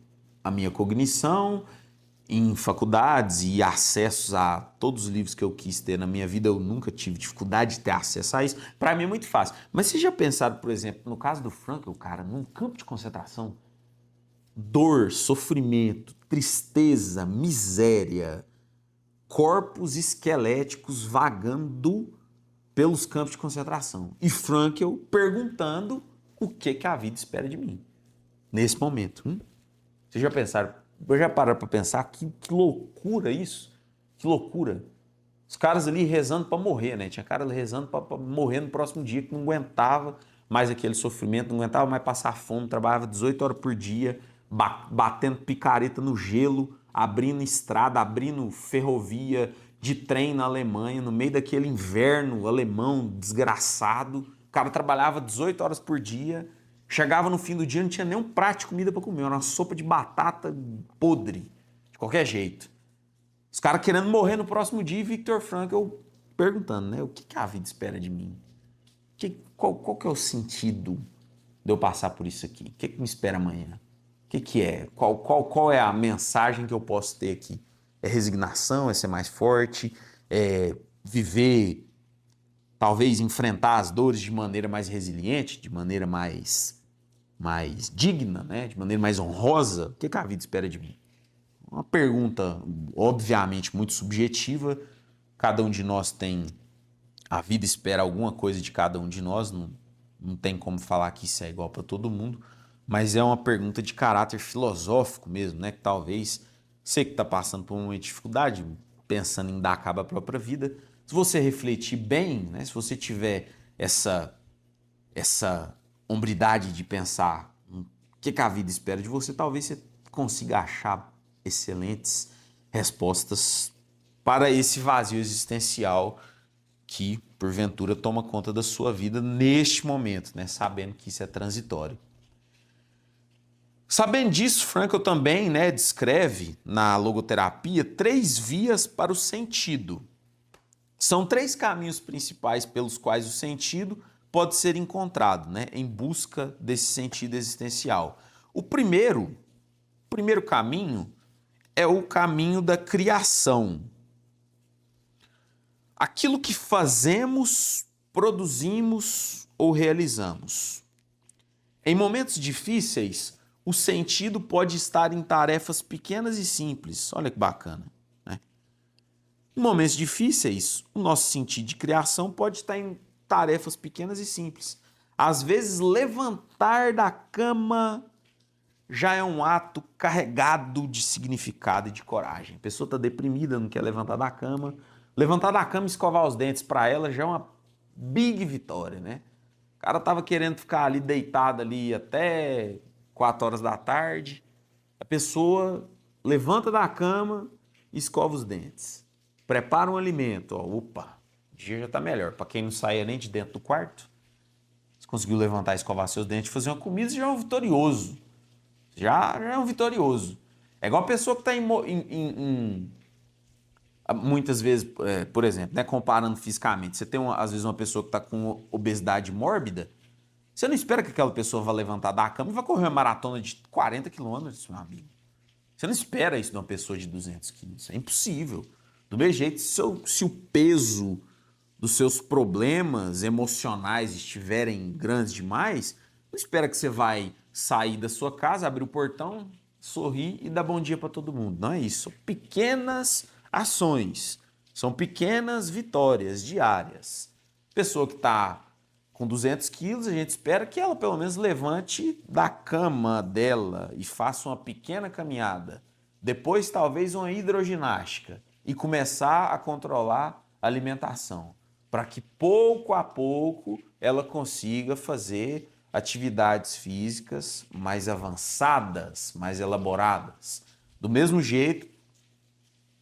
Speaker 1: a minha cognição, em faculdades e acessos a todos os livros que eu quis ter na minha vida, eu nunca tive dificuldade de ter acesso a isso. Para mim é muito fácil. Mas vocês já pensaram, por exemplo, no caso do Frankl, cara, num campo de concentração, dor, sofrimento, tristeza, miséria, corpos esqueléticos vagando pelos campos de concentração. E Frankl perguntando o que a vida espera de mim nesse momento. Vocês já pensaram? Eu já pararam para pensar que loucura isso? Que loucura. Os caras ali rezando para morrer, né? Tinha cara ali rezando para morrer no próximo dia, que não aguentava mais aquele sofrimento, não aguentava mais passar fome, trabalhava 18 horas por dia, batendo picareta no gelo, abrindo estrada, abrindo ferrovia de trem na Alemanha, no meio daquele inverno alemão desgraçado. O cara trabalhava 18 horas por dia, chegava no fim do dia, não tinha nem um prato de comida para comer, era uma sopa de batata podre, de qualquer jeito. Os caras querendo morrer no próximo dia e Viktor Frankl perguntando, né? O que a vida espera de mim? Qual que é o sentido de eu passar por isso aqui? O que me espera amanhã? O que é? Qual é a mensagem que eu posso ter aqui? É resignação? É ser mais forte? É viver, talvez enfrentar as dores de maneira mais resiliente, de maneira mais digna, né? De maneira mais honrosa? O que a vida espera de mim? Uma pergunta, obviamente, muito subjetiva. Cada um de nós tem... A vida espera alguma coisa de cada um de nós. Não tem como falar que isso é igual para todo mundo. Mas é uma pergunta de caráter filosófico mesmo, né? Que talvez você que está passando por uma dificuldade, pensando em dar cabo à própria vida, se você refletir bem, né? Se você tiver essa hombridade de pensar o que a vida espera de você, talvez você consiga achar excelentes respostas para esse vazio existencial que, porventura, toma conta da sua vida neste momento, né? Sabendo que isso é transitório. Sabendo disso, Frankl também, né, descreve na logoterapia 3 vias para o sentido. São 3 caminhos principais pelos quais o sentido pode ser encontrado, né, em busca desse sentido existencial. O primeiro caminho é o caminho da criação. Aquilo que fazemos, produzimos ou realizamos. Em momentos difíceis, o sentido pode estar em tarefas pequenas e simples. Olha que bacana, né? Em momentos difíceis, o nosso sentido de criação pode estar em tarefas pequenas e simples. Às vezes, levantar da cama já é um ato carregado de significado e de coragem. A pessoa está deprimida, não quer levantar da cama. Levantar da cama e escovar os dentes para ela já é uma big vitória, né? O cara estava querendo ficar ali deitado ali até 4 horas da tarde. A pessoa levanta da cama e escova os dentes. Prepara um alimento. Ó, opa, o dia já está melhor. Para quem não saía nem de dentro do quarto, você conseguiu levantar, escovar seus dentes, fazer uma comida, já é um vitorioso. Já é um vitorioso. É igual a pessoa que está muitas vezes, por exemplo, né, comparando fisicamente, você tem às vezes uma pessoa que está com obesidade mórbida, você não espera que aquela pessoa vá levantar da cama e vá correr uma maratona de 40 quilômetros, meu amigo. Você não espera isso de uma pessoa de 200 quilos. É impossível. Do mesmo jeito, se o peso dos seus problemas emocionais estiverem grandes demais, não espera que você vai sair da sua casa, abrir o portão, sorrir e dar bom dia para todo mundo. Não é isso. São pequenas ações. São pequenas vitórias diárias. Pessoa que está com 200 quilos, a gente espera que ela pelo menos levante da cama dela e faça uma pequena caminhada. Depois, talvez, uma hidroginástica e começar a controlar a alimentação, para que pouco a pouco ela consiga fazer atividades físicas mais avançadas, mais elaboradas. Do mesmo jeito,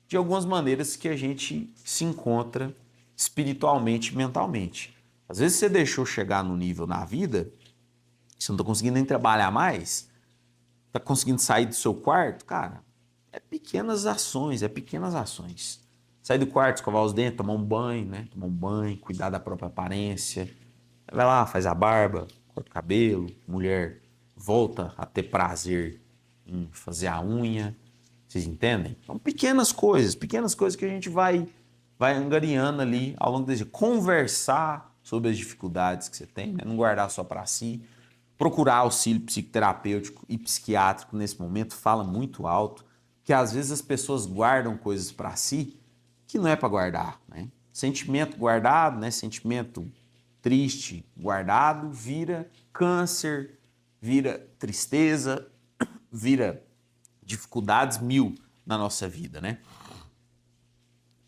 Speaker 1: de algumas maneiras que a gente se encontra espiritualmente e mentalmente. Às vezes você deixou chegar no nível na vida, você não está conseguindo nem trabalhar mais, está conseguindo sair do seu quarto, cara, é pequenas ações, Sair do quarto, escovar os dentes, tomar um banho, né? Tomar um banho, cuidar da própria aparência. Vai lá, faz a barba, corta o cabelo, mulher volta a ter prazer em fazer a unha. Vocês entendem? Então, pequenas coisas que a gente vai angariando ali ao longo desse dia. Conversar sobre as dificuldades que você tem, né? Não guardar só para si. Procurar auxílio psicoterapêutico e psiquiátrico nesse momento, fala muito alto, que às vezes as pessoas guardam coisas para si que não é para guardar, né? Sentimento guardado, né? Sentimento triste guardado vira câncer, vira tristeza, vira dificuldades mil na nossa vida, né?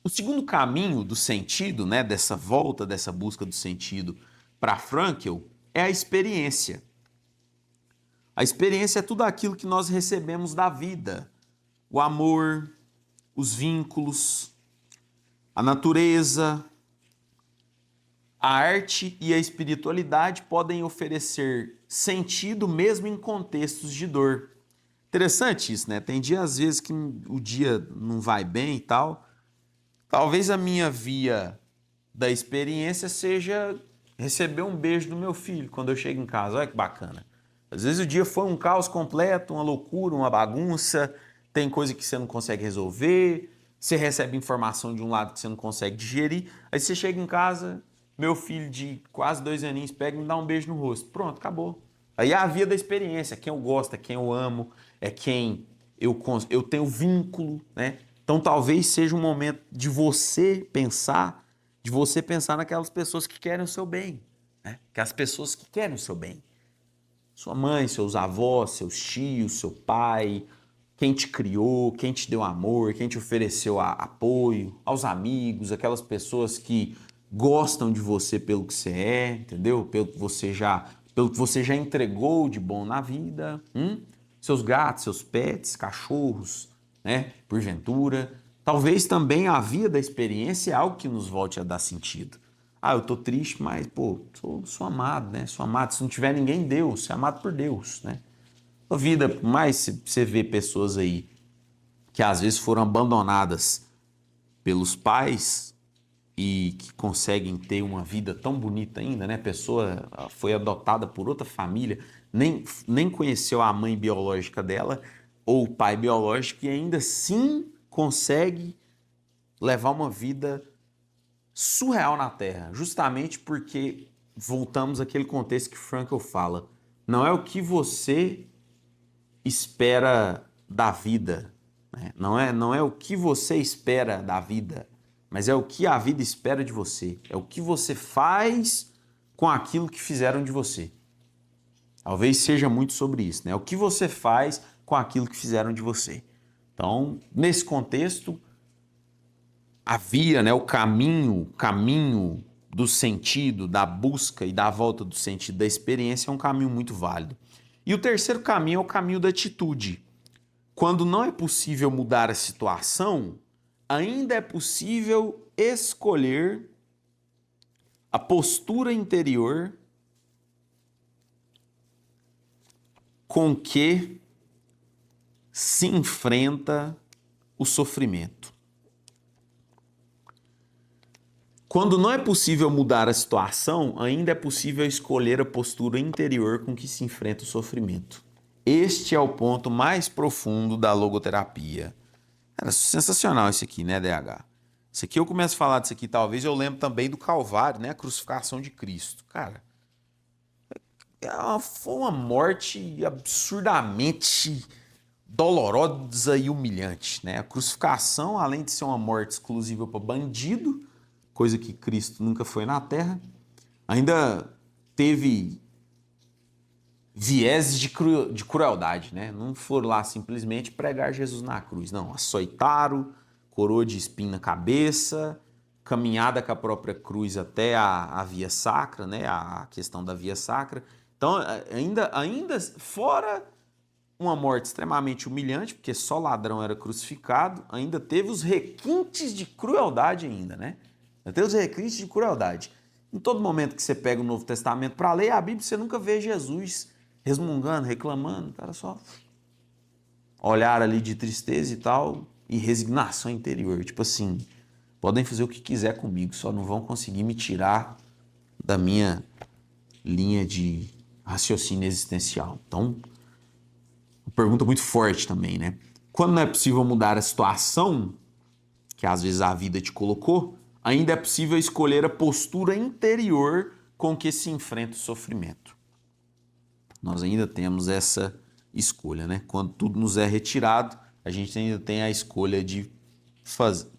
Speaker 1: O segundo caminho do sentido, né, dessa volta, dessa busca do sentido para Frankl, é a experiência. A experiência é tudo aquilo que nós recebemos da vida. O amor, os vínculos, a natureza, a arte e a espiritualidade podem oferecer sentido mesmo em contextos de dor. Interessante isso, né? Tem dia, às vezes, que o dia não vai bem e tal. Talvez a minha via da experiência seja receber um beijo do meu filho quando eu chego em casa. Olha que bacana. Às vezes o dia foi um caos completo, uma loucura, uma bagunça, tem coisa que você não consegue resolver, você recebe informação de um lado que você não consegue digerir, aí você chega em casa, meu filho de quase 2 aninhos pega e me dá um beijo no rosto. Pronto, acabou. Aí é a via da experiência, é quem eu gosto, é quem eu amo, é quem eu tenho vínculo, né? Então talvez seja um momento de você pensar naquelas pessoas que querem o seu bem, né? Que as pessoas que querem o seu bem. Sua mãe, seus avós, seus tios, seu pai, quem te criou, quem te deu amor, quem te ofereceu apoio, aos amigos, aquelas pessoas que gostam de você pelo que você é, entendeu? Pelo que você já entregou de bom na vida. Seus gatos, seus pets, cachorros, né? Porventura. Talvez também a via da experiência é algo que nos volte a dar sentido. Ah, eu tô triste, mas, pô, sou amado, né? Sou amado. Se não tiver ninguém, Deus. Você é amado por Deus, né? A vida, por mais você vê pessoas aí que às vezes foram abandonadas pelos pais e que conseguem ter uma vida tão bonita ainda, né? A pessoa foi adotada por outra família, nem conheceu a mãe biológica dela ou o pai biológico e ainda assim consegue levar uma vida surreal na Terra, justamente porque voltamos àquele contexto que Frankl fala. Não é o que você espera da vida, né? Não é o que você espera da vida, mas é o que a vida espera de você. É o que você faz com aquilo que fizeram de você. Talvez seja muito sobre isso, né? O que você faz com aquilo que fizeram de você. Então, nesse contexto, a via, né, o caminho do sentido, da busca e da volta do sentido da experiência é um caminho muito válido. E o terceiro caminho é o caminho da atitude. Quando não é possível mudar a situação, ainda é possível escolher a postura interior com que se enfrenta o sofrimento. Quando não é possível mudar a situação, ainda é possível escolher a postura interior com que se enfrenta o sofrimento. Este é o ponto mais profundo da logoterapia. Era sensacional isso aqui, né, DH? Isso aqui eu começo a falar disso aqui, talvez eu lembre também do Calvário, né, a crucificação de Cristo. Cara, foi uma morte absurdamente dolorosa e humilhante, né? A crucificação, além de ser uma morte exclusiva para bandido, coisa que Cristo nunca foi na Terra, ainda teve vieses de crueldade, né? Não foram lá simplesmente pregar Jesus na cruz, não. Açoitaram, coroa de espinho na cabeça, caminhada com a própria cruz até a via sacra, né? A questão da via sacra. Então, ainda fora uma morte extremamente humilhante, porque só ladrão era crucificado, ainda teve os requintes de crueldade ainda, né? Ainda teve os requintes de crueldade. Em todo momento que você pega o Novo Testamento para ler a Bíblia, você nunca vê Jesus resmungando, reclamando, o cara só olhar ali de tristeza e tal, e resignação interior. Tipo assim, podem fazer o que quiser comigo, só não vão conseguir me tirar da minha linha de raciocínio existencial. Então, uma pergunta muito forte também, né? Quando não é possível mudar a situação que às vezes a vida te colocou, ainda é possível escolher a postura interior com que se enfrenta o sofrimento. Nós ainda temos essa escolha, né? Quando tudo nos é retirado, a gente ainda tem a escolha de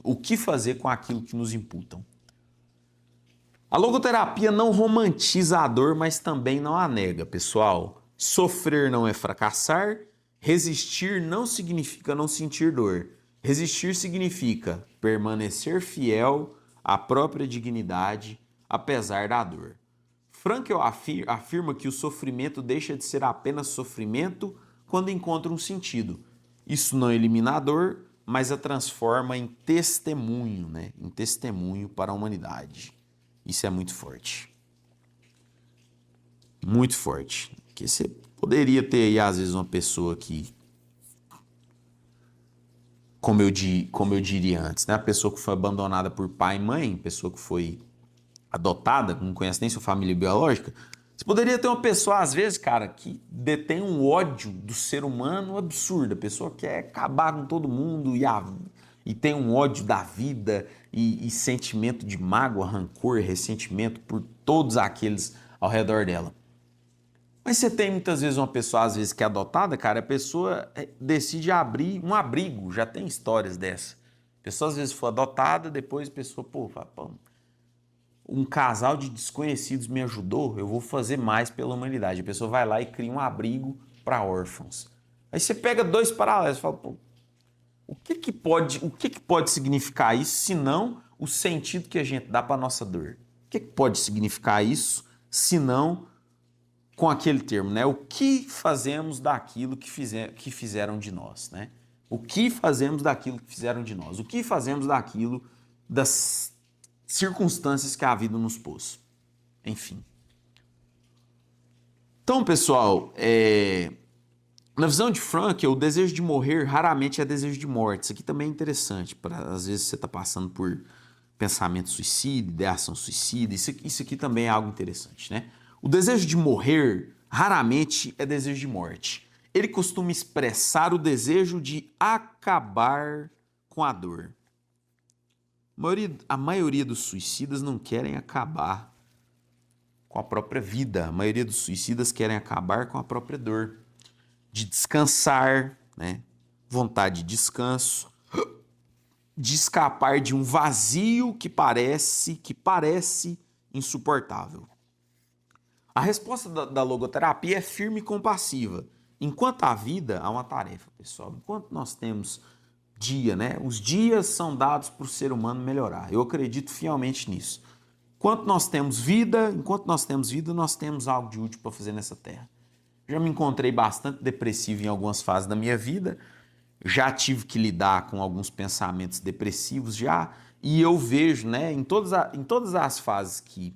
Speaker 1: o que fazer com aquilo que nos imputam. A logoterapia não romantiza a dor, mas também não a nega, pessoal. Sofrer não é fracassar, resistir não significa não sentir dor. Resistir significa permanecer fiel à própria dignidade, apesar da dor. Frankl afirma que o sofrimento deixa de ser apenas sofrimento quando encontra um sentido. Isso não elimina a dor, mas a transforma em testemunho, né? Em testemunho para a humanidade. Isso é muito forte. Muito forte. Porque você poderia ter aí, às vezes, uma pessoa que, como eu diria antes, né? A pessoa que foi abandonada por pai e mãe, pessoa que foi adotada, não conhece nem sua família biológica. Você poderia ter uma pessoa, às vezes, cara, que detém um ódio do ser humano absurdo. A pessoa quer acabar com todo mundo e tem um ódio da vida e sentimento de mágoa, rancor, ressentimento por todos aqueles ao redor dela. Mas você tem muitas vezes uma pessoa, às vezes, que é adotada, cara, a pessoa decide abrir um abrigo, já tem histórias dessa. A pessoa, às vezes, foi adotada, depois a pessoa, pô, um casal de desconhecidos me ajudou, eu vou fazer mais pela humanidade. A pessoa vai lá e cria um abrigo para órfãos. Aí você pega dois paralelos e fala, pô, o que pode significar isso, se não o sentido que a gente dá para nossa dor? O que pode significar isso, se não com aquele termo, né? O que fazemos daquilo que fizeram de nós, né? O que fazemos daquilo que fizeram de nós? O que fazemos daquilo das circunstâncias que a vida nos pôs? Enfim. Então, pessoal, na visão de Frankl, o desejo de morrer raramente é desejo de morte. Isso aqui também é interessante, para às vezes você está passando por pensamento suicida, ideação suicida. Isso aqui também é algo interessante, né? O desejo de morrer raramente é desejo de morte. Ele costuma expressar o desejo de acabar com a dor. A maioria dos suicidas não querem acabar com a própria vida. A maioria dos suicidas querem acabar com a própria dor. De descansar, né? Vontade de descanso, de escapar de um vazio que parece insuportável. A resposta da logoterapia é firme e compassiva. Enquanto há vida, há uma tarefa, pessoal. Enquanto nós temos dia, né? Os dias são dados para o ser humano melhorar. Eu acredito fielmente nisso. Enquanto nós temos vida, nós temos algo de útil para fazer nessa terra. Já me encontrei bastante depressivo em algumas fases da minha vida, já tive que lidar com alguns pensamentos depressivos já, e eu vejo, né, em todas as fases que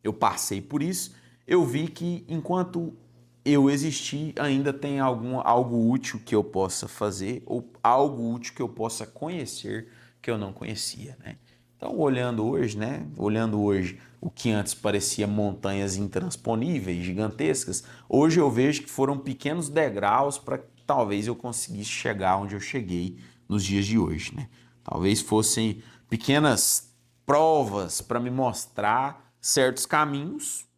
Speaker 1: eu passei por isso, eu vi que enquanto eu existir, ainda tem algo útil que eu possa fazer, ou algo útil que eu possa conhecer que eu não conhecia, né? Então, olhando hoje, o que antes parecia montanhas intransponíveis, gigantescas, hoje eu vejo que foram pequenos degraus para que talvez eu conseguisse chegar onde eu cheguei nos dias de hoje, né? Talvez fossem pequenas provas para me mostrar certos caminhos,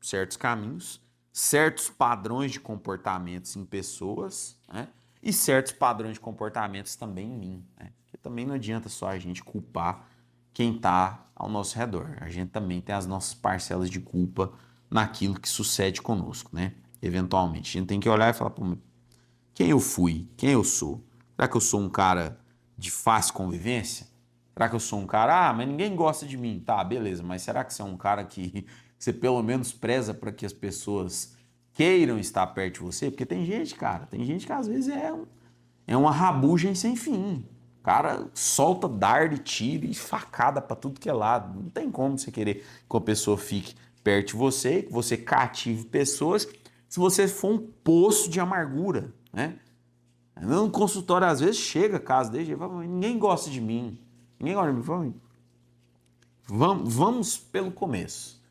Speaker 1: certos padrões de comportamentos em pessoas, né? E certos padrões de comportamentos também em mim, né? Porque também não adianta só a gente culpar quem está ao nosso redor. A gente também tem as nossas parcelas de culpa naquilo que sucede conosco, né? Eventualmente. A gente tem que olhar e falar, pô, quem eu fui? Quem eu sou? Será que eu sou um cara de fácil convivência? Será que eu sou um cara, mas ninguém gosta de mim? Tá, beleza, mas será que você é um cara que você pelo menos preza para que as pessoas queiram estar perto de você? Porque tem gente, cara, que às vezes é uma rabugem sem fim. O cara solta dardo, tiro e facada para tudo que é lado. Não tem como você querer que uma pessoa fique perto de você, que você cative pessoas, se você for um poço de amargura, né? No consultório, às vezes, chega caso dele, ninguém gosta de mim. Ninguém gosta de mim. Vamos pelo começo.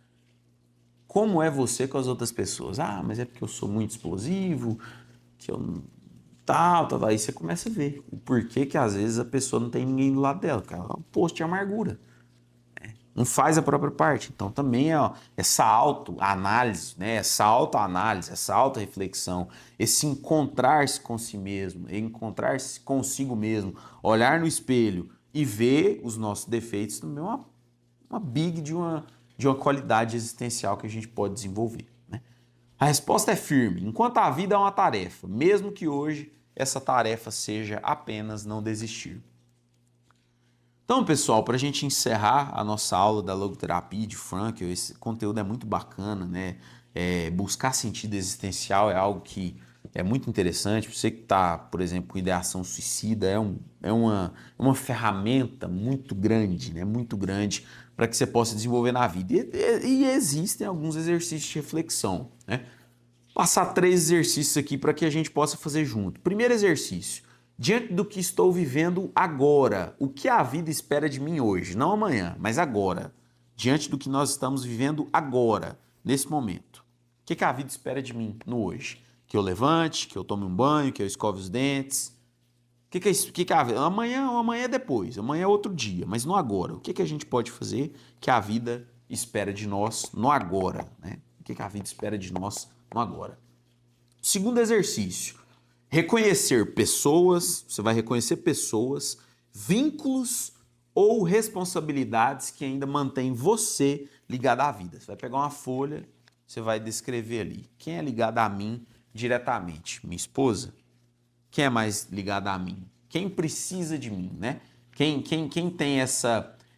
Speaker 1: Como é você com as outras pessoas? Ah, mas é porque eu sou muito explosivo, que eu tal. Aí você começa a ver o porquê que às vezes a pessoa não tem ninguém do lado dela, porque ela é um poço de amargura. Não faz a própria parte. Então também essa autoanálise, né? Essa autoanálise, essa autorreflexão, esse encontrar-se com si mesmo, encontrar-se consigo mesmo, olhar no espelho e ver os nossos defeitos também é uma big de uma qualidade existencial que a gente pode desenvolver, né? A resposta é firme. Enquanto a vida é uma tarefa, mesmo que hoje essa tarefa seja apenas não desistir. Então, pessoal, para a gente encerrar a nossa aula da logoterapia de Frankl, esse conteúdo é muito bacana, né? Buscar sentido existencial é algo que é muito interessante. Você que está, por exemplo, com ideação suicida, é uma ferramenta muito grande, né? Muito grande para que você possa desenvolver na vida. E existem alguns exercícios de reflexão, né? Passar 3 exercícios aqui para que a gente possa fazer junto. Primeiro exercício. Diante do que estou vivendo agora, o que a vida espera de mim hoje? Não amanhã, mas agora. Diante do que nós estamos vivendo agora, nesse momento. O que a vida espera de mim no hoje? Que eu levante, que eu tome um banho, que eu escove os dentes. O que a vida? Amanhã é depois, amanhã é outro dia, mas no agora. O que a gente pode fazer que a vida espera de nós no agora, né? O que a vida espera de nós no agora? Segundo exercício. Reconhecer pessoas, você vai reconhecer pessoas, vínculos ou responsabilidades que ainda mantêm você ligado à vida. Você vai pegar uma folha, você vai descrever ali. Quem é ligado a mim diretamente? Minha esposa? Quem é mais ligado a mim? Quem precisa de mim, né? Quem tem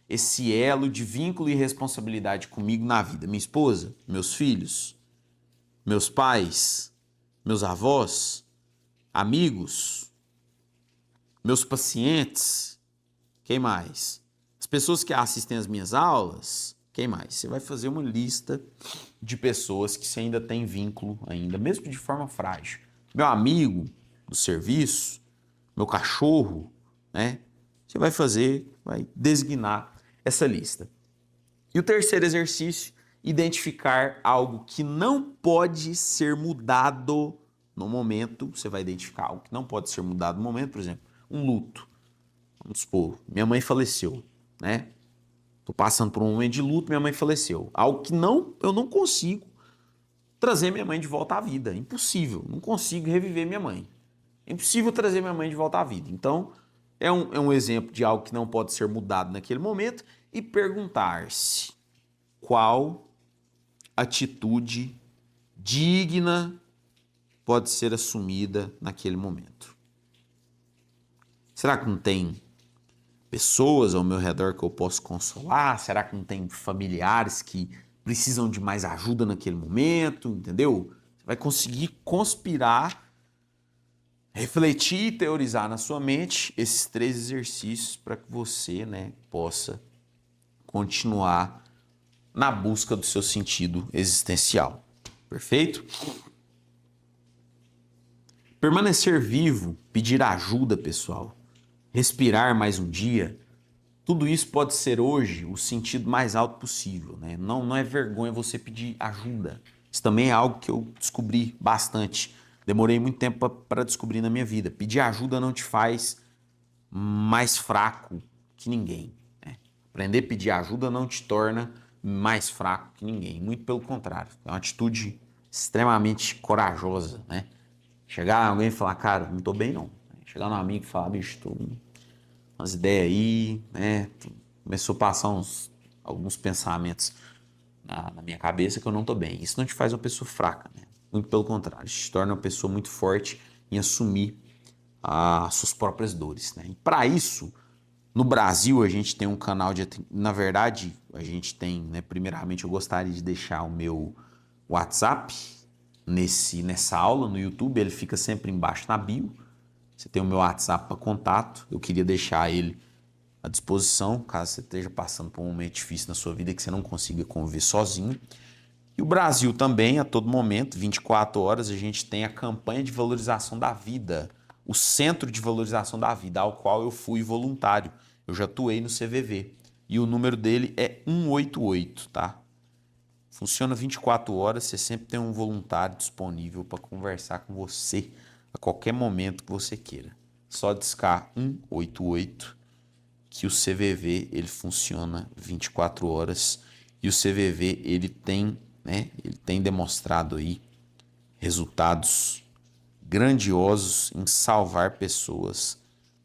Speaker 1: esse elo de vínculo e responsabilidade comigo na vida? Minha esposa? Meus filhos? Meus pais? Meus avós? Amigos, meus pacientes, quem mais? As pessoas que assistem às minhas aulas, quem mais? Você vai fazer uma lista de pessoas que você ainda tem vínculo ainda, mesmo de forma frágil. Meu amigo do serviço, meu cachorro, né? Você vai designar essa lista. E o terceiro exercício, identificar algo que não pode ser mudado no momento. Você vai identificar algo que não pode ser mudado no momento, por exemplo, um luto. Vamos supor, minha mãe faleceu, né? Tô passando por um momento de luto, minha mãe faleceu. Algo que eu não consigo trazer minha mãe de volta à vida. Impossível, não consigo reviver minha mãe. É impossível trazer minha mãe de volta à vida. Então, é um exemplo de algo que não pode ser mudado naquele momento e perguntar-se qual atitude digna pode ser assumida naquele momento. Será que não tem pessoas ao meu redor que eu posso consolar? Será que não tem familiares que precisam de mais ajuda naquele momento? Entendeu? Você vai conseguir conspirar, refletir e teorizar na sua mente esses 3 exercícios para que você, né, possa continuar na busca do seu sentido existencial. Perfeito? Permanecer vivo, pedir ajuda, pessoal, respirar mais um dia, tudo isso pode ser hoje o sentido mais alto possível, né? Não é vergonha você pedir ajuda. Isso também é algo que eu descobri bastante. Demorei muito tempo para descobrir na minha vida. Pedir ajuda não te faz mais fraco que ninguém, né? Aprender a pedir ajuda não te torna mais fraco que ninguém. Muito pelo contrário. É uma atitude extremamente corajosa, né? Chegar alguém e falar, cara, não tô bem não. Chegar num amigo e falar, bicho, tô umas ideias aí, né? Começou a passar alguns pensamentos na minha cabeça que eu não tô bem. Isso não te faz uma pessoa fraca, né? Muito pelo contrário, te torna uma pessoa muito forte em assumir as suas próprias dores, né? E para isso, no Brasil, a gente tem um canal de... Na verdade, a gente tem, né? Primeiramente, eu gostaria de deixar o meu WhatsApp nessa aula no YouTube, ele fica sempre embaixo na bio. Você tem o meu WhatsApp para contato, eu queria deixar ele à disposição, caso você esteja passando por um momento difícil na sua vida que você não consiga conviver sozinho. E o Brasil também, a todo momento, 24 horas, a gente tem a campanha de valorização da vida, o Centro de Valorização da Vida, ao qual eu fui voluntário. Eu já atuei no CVV. E o número dele é 188, tá? Funciona 24 horas, você sempre tem um voluntário disponível para conversar com você a qualquer momento que você queira. Só discar 188 que o CVV ele funciona 24 horas e o CVV ele tem demonstrado aí resultados grandiosos em salvar pessoas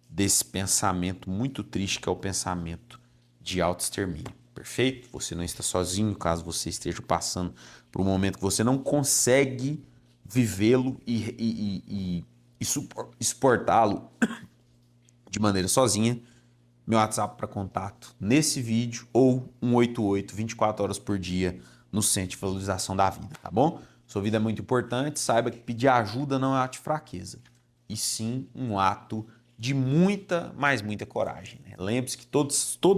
Speaker 1: desse pensamento muito triste que é o pensamento de autoextermínio. Perfeito? Você não está sozinho caso você esteja passando por um momento que você não consegue vivê-lo e suportá-lo de maneira sozinha. meu WhatsApp para contato nesse vídeo ou 188 24 horas por dia no Centro de Valorização da Vida, tá bom? Sua vida é muito importante, saiba que pedir ajuda não é ato de fraqueza, e sim um ato de muita, mas muita coragem, né? Lembre-se que todo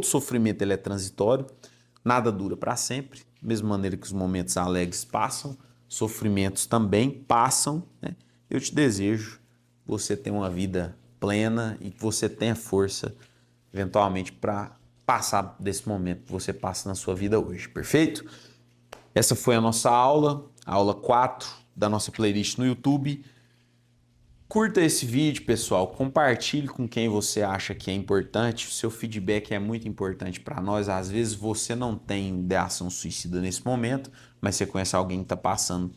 Speaker 1: sofrimento ele é transitório, nada dura para sempre, da mesma maneira que os momentos alegres passam, sofrimentos também passam, né? Eu te desejo que você tenha uma vida plena e que você tenha força, eventualmente, para passar desse momento que você passa na sua vida hoje, perfeito? Essa foi a nossa aula, a aula 4 da nossa playlist no YouTube. Curta esse vídeo, pessoal, compartilhe com quem você acha que é importante, o seu feedback é muito importante para nós. Às vezes você não tem ideação suicida nesse momento, mas você conhece alguém que está passando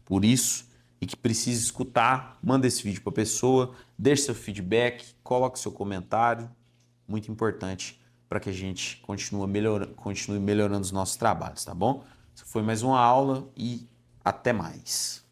Speaker 1: por isso e que precisa escutar, manda esse vídeo para a pessoa, deixe seu feedback, coloque seu comentário, muito importante para que a gente continue melhorando os nossos trabalhos, tá bom? Essa foi mais uma aula e até mais.